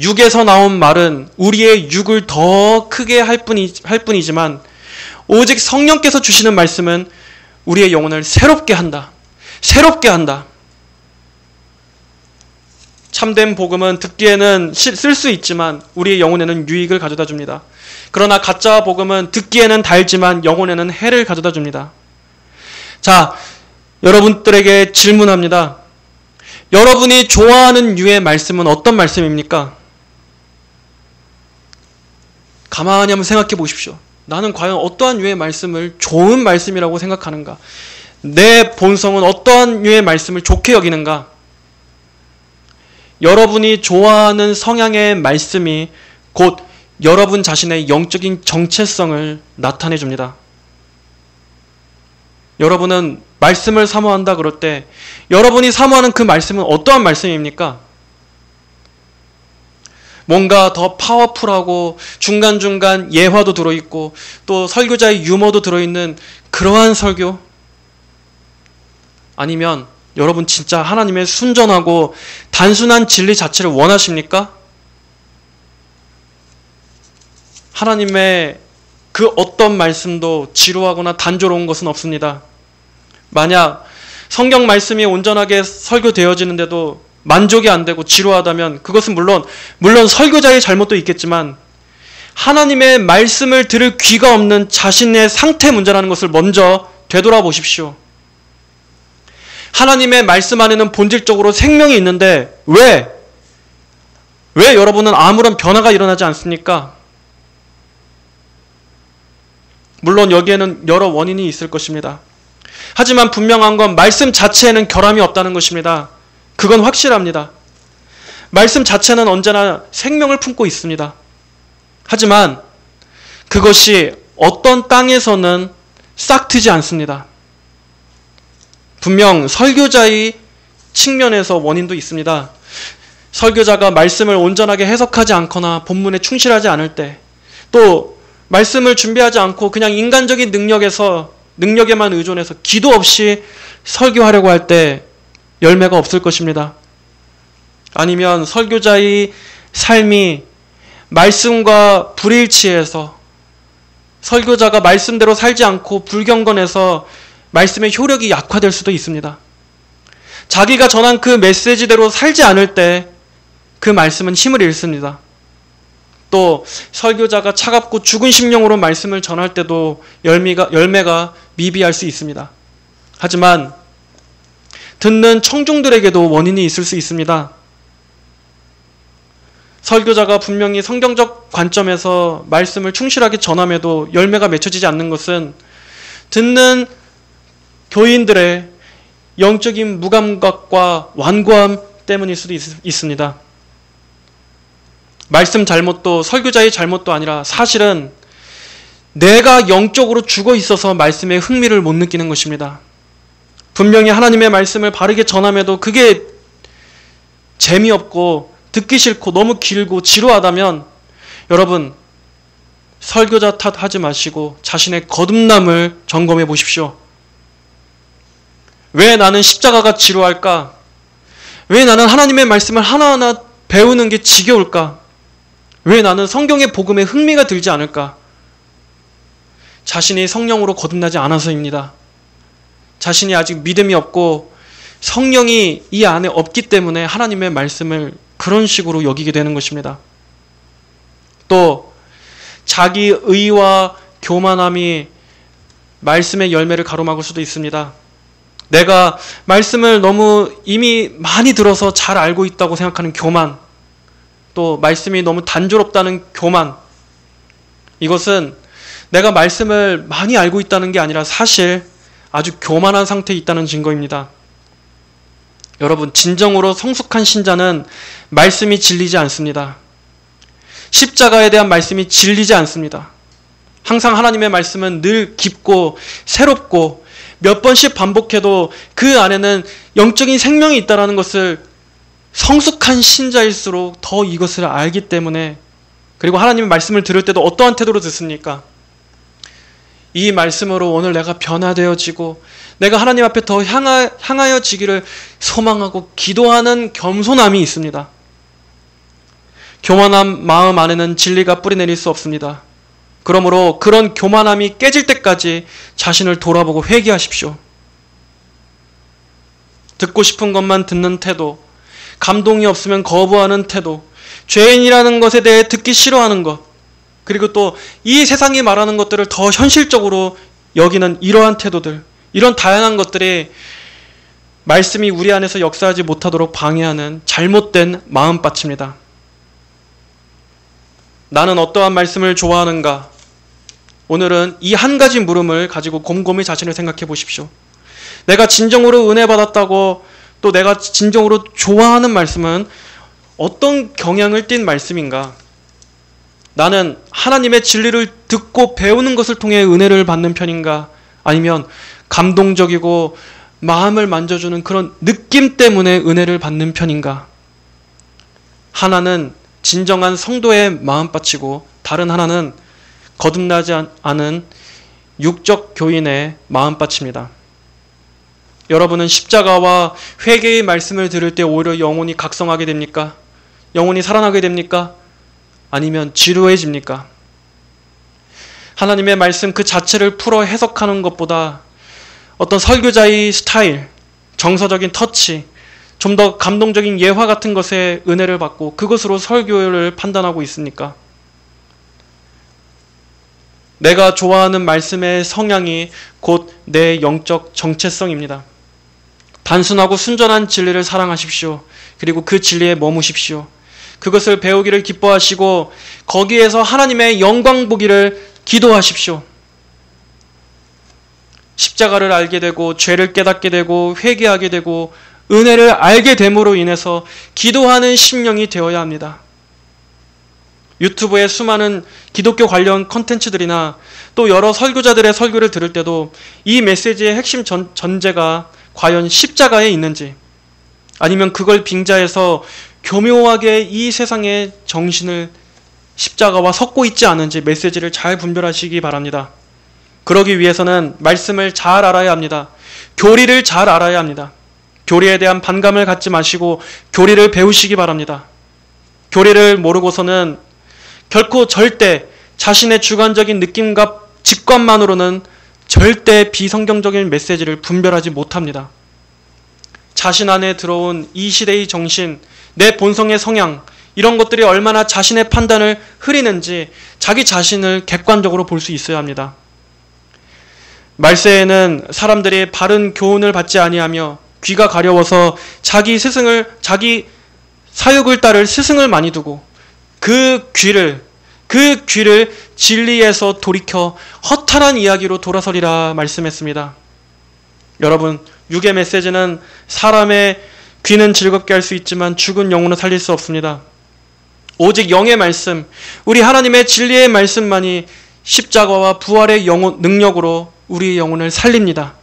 Speaker 1: 육에서 나온 말은 우리의 육을 더 크게 할 뿐이지만 오직 성령께서 주시는 말씀은 우리의 영혼을 새롭게 한다. 새롭게 한다. 참된 복음은 듣기에는 쓸 수 있지만 우리의 영혼에는 유익을 가져다 줍니다. 그러나 가짜 복음은 듣기에는 달지만 영혼에는 해를 가져다 줍니다. 자, 여러분들에게 질문합니다. 여러분이 좋아하는 유의 말씀은 어떤 말씀입니까? 가만히 한번 생각해 보십시오. 나는 과연 어떠한 유의 말씀을 좋은 말씀이라고 생각하는가? 내 본성은 어떠한 유의 말씀을 좋게 여기는가? 여러분이 좋아하는 성향의 말씀이 곧 여러분 자신의 영적인 정체성을 나타내 줍니다. 여러분은 말씀을 사모한다 그럴 때 여러분이 사모하는 그 말씀은 어떠한 말씀입니까? 뭔가 더 파워풀하고 중간중간 예화도 들어있고 또 설교자의 유머도 들어있는 그러한 설교? 아니면 여러분 진짜 하나님의 순전하고 단순한 진리 자체를 원하십니까? 하나님의 그 어떤 말씀도 지루하거나 단조로운 것은 없습니다. 만약 성경 말씀이 온전하게 설교되어지는데도 만족이 안 되고 지루하다면 그것은 물론 설교자의 잘못도 있겠지만 하나님의 말씀을 들을 귀가 없는 자신의 상태 문제라는 것을 먼저 되돌아보십시오. 하나님의 말씀 안에는 본질적으로 생명이 있는데 왜 여러분은 아무런 변화가 일어나지 않습니까? 물론 여기에는 여러 원인이 있을 것입니다. 하지만 분명한 건 말씀 자체에는 결함이 없다는 것입니다. 그건 확실합니다. 말씀 자체는 언제나 생명을 품고 있습니다. 하지만 그것이 어떤 땅에서는 싹트지 않습니다. 분명 설교자의 측면에서 원인도 있습니다. 설교자가 말씀을 온전하게 해석하지 않거나 본문에 충실하지 않을 때, 또 말씀을 준비하지 않고 그냥 인간적인 능력에만 의존해서 기도 없이 설교하려고 할 때 열매가 없을 것입니다. 아니면 설교자의 삶이 말씀과 불일치해서 설교자가 말씀대로 살지 않고 불경건해서 말씀의 효력이 약화될 수도 있습니다. 자기가 전한 그 메시지대로 살지 않을 때 그 말씀은 힘을 잃습니다. 또 설교자가 차갑고 죽은 심령으로 말씀을 전할 때도 열매가 미비할 수 있습니다. 하지만 듣는 청중들에게도 원인이 있을 수 있습니다. 설교자가 분명히 성경적 관점에서 말씀을 충실하게 전함에도 열매가 맺혀지지 않는 것은 듣는 교인들의 영적인 무감각과 완고함 때문일 수도 있습니다. 말씀 잘못도 설교자의 잘못도 아니라 사실은 내가 영적으로 죽어 있어서 말씀에 흥미를 못 느끼는 것입니다. 분명히 하나님의 말씀을 바르게 전함에도 그게 재미없고 듣기 싫고 너무 길고 지루하다면 여러분 설교자 탓하지 마시고 자신의 거듭남을 점검해 보십시오. 왜 나는 십자가가 지루할까? 왜 나는 하나님의 말씀을 하나하나 배우는 게 지겨울까? 왜 나는 성경의 복음에 흥미가 들지 않을까? 자신이 성령으로 거듭나지 않아서입니다. 자신이 아직 믿음이 없고 성령이 이 안에 없기 때문에 하나님의 말씀을 그런 식으로 여기게 되는 것입니다. 또 자기 의와 교만함이 말씀의 열매를 가로막을 수도 있습니다. 내가 말씀을 너무 이미 많이 들어서 잘 알고 있다고 생각하는 교만, 또 말씀이 너무 단조롭다는 교만, 이것은 내가 말씀을 많이 알고 있다는 게 아니라 사실 아주 교만한 상태에 있다는 증거입니다. 여러분, 진정으로 성숙한 신자는 말씀이 질리지 않습니다. 십자가에 대한 말씀이 질리지 않습니다. 항상 하나님의 말씀은 늘 깊고 새롭고 몇 번씩 반복해도 그 안에는 영적인 생명이 있다는 것을 성숙한 신자일수록 더 이것을 알기 때문에, 그리고 하나님의 말씀을 들을 때도 어떠한 태도로 듣습니까? 이 말씀으로 오늘 내가 변화되어지고 내가 하나님 앞에 더 향하여지기를 소망하고 기도하는 겸손함이 있습니다. 교만한 마음 안에는 진리가 뿌리내릴 수 없습니다. 그러므로 그런 교만함이 깨질 때까지 자신을 돌아보고 회개하십시오. 듣고 싶은 것만 듣는 태도, 감동이 없으면 거부하는 태도, 죄인이라는 것에 대해 듣기 싫어하는 것, 그리고 또 이 세상이 말하는 것들을 더 현실적으로 여기는 이러한 태도들, 이런 다양한 것들이 말씀이 우리 안에서 역사하지 못하도록 방해하는 잘못된 마음밭입니다. 나는 어떠한 말씀을 좋아하는가? 오늘은 이 한 가지 물음을 가지고 곰곰이 자신을 생각해 보십시오. 내가 진정으로 은혜 받았다고, 또 내가 진정으로 좋아하는 말씀은 어떤 경향을 띤 말씀인가? 나는 하나님의 진리를 듣고 배우는 것을 통해 은혜를 받는 편인가? 아니면 감동적이고 마음을 만져주는 그런 느낌 때문에 은혜를 받는 편인가? 하나는 진정한 성도의 마음밭이고 다른 하나는 거듭나지 않은 육적 교인의 마음밭입니다. 여러분은 십자가와 회개의 말씀을 들을 때 오히려 영혼이 각성하게 됩니까? 영혼이 살아나게 됩니까? 아니면 지루해집니까? 하나님의 말씀 그 자체를 풀어 해석하는 것보다 어떤 설교자의 스타일, 정서적인 터치, 좀 더 감동적인 예화 같은 것에 은혜를 받고 그것으로 설교를 판단하고 있습니까? 내가 좋아하는 말씀의 성향이 곧 내 영적 정체성입니다. 단순하고 순전한 진리를 사랑하십시오. 그리고 그 진리에 머무십시오. 그것을 배우기를 기뻐하시고 거기에서 하나님의 영광 보기를 기도하십시오. 십자가를 알게 되고 죄를 깨닫게 되고 회개하게 되고 은혜를 알게 됨으로 인해서 기도하는 심령이 되어야 합니다. 유튜브에 수많은 기독교 관련 콘텐츠들이나 또 여러 설교자들의 설교를 들을 때도 이 메시지의 핵심 전제가 과연 십자가에 있는지 아니면 그걸 빙자해서 교묘하게 이 세상의 정신을 십자가와 섞고 있지 않은지 메시지를 잘 분별하시기 바랍니다. 그러기 위해서는 말씀을 잘 알아야 합니다. 교리를 잘 알아야 합니다. 교리에 대한 반감을 갖지 마시고 교리를 배우시기 바랍니다. 교리를 모르고서는 결코 절대 자신의 주관적인 느낌과 직관만으로는 절대 비성경적인 메시지를 분별하지 못합니다. 자신 안에 들어온 이 시대의 정신, 내 본성의 성향, 이런 것들이 얼마나 자신의 판단을 흐리는지 자기 자신을 객관적으로 볼 수 있어야 합니다. 말세에는 사람들이 바른 교훈을 받지 아니하며 귀가 가려워서 자기 사육을 따를 스승을 많이 두고 그 귀를 진리에서 돌이켜 허탄한 이야기로 돌아서리라 말씀했습니다. 여러분, 육의 메시지는 사람의 귀는 즐겁게 할 수 있지만 죽은 영혼은 살릴 수 없습니다. 오직 영의 말씀, 우리 하나님의 진리의 말씀만이 십자가와 부활의 능력으로 우리의 영혼을 살립니다.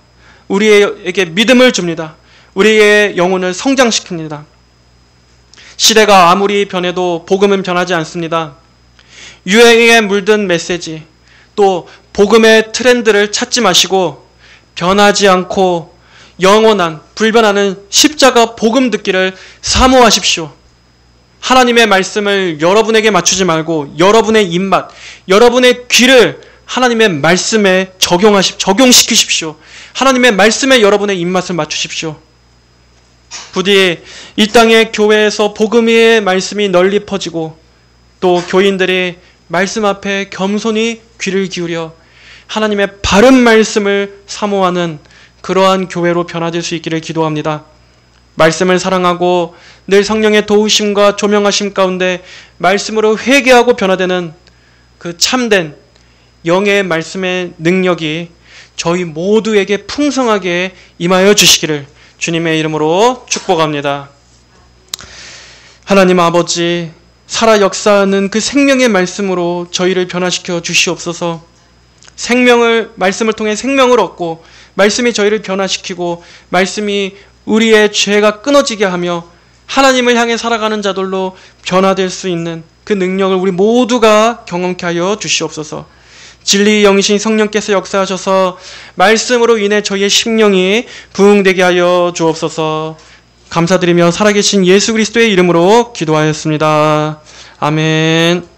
Speaker 1: 우리에게 믿음을 줍니다. 우리의 영혼을 성장시킵니다. 시대가 아무리 변해도 복음은 변하지 않습니다. 유행에 물든 메시지, 또 복음의 트렌드를 찾지 마시고 변하지 않고 영원한 불변하는 십자가 복음 듣기를 사모하십시오. 하나님의 말씀을 여러분에게 맞추지 말고 여러분의 입맛, 여러분의 귀를 하나님의 말씀에 적용시키십시오. 하나님의 말씀에 여러분의 입맛을 맞추십시오. 부디 이 땅의 교회에서 복음의 말씀이 널리 퍼지고 또 교인들이 말씀 앞에 겸손히 귀를 기울여 하나님의 바른 말씀을 사모하는 그러한 교회로 변화될 수 있기를 기도합니다. 말씀을 사랑하고 늘 성령의 도우심과 조명하심 가운데 말씀으로 회개하고 변화되는 그 참된 영의 말씀의 능력이 저희 모두에게 풍성하게 임하여 주시기를 주님의 이름으로 축복합니다. 하나님 아버지, 살아 역사하는 그 생명의 말씀으로 저희를 변화시켜 주시옵소서. 말씀을 통해 생명을 얻고 말씀이 저희를 변화시키고 말씀이 우리의 죄가 끊어지게 하며 하나님을 향해 살아가는 자들로 변화될 수 있는 그 능력을 우리 모두가 경험케 하여 주시옵소서. 진리의 영이신 성령께서 역사하셔서 말씀으로 인해 저희의 심령이 부흥되게 하여 주옵소서. 감사드리며 살아계신 예수 그리스도의 이름으로 기도하였습니다. 아멘.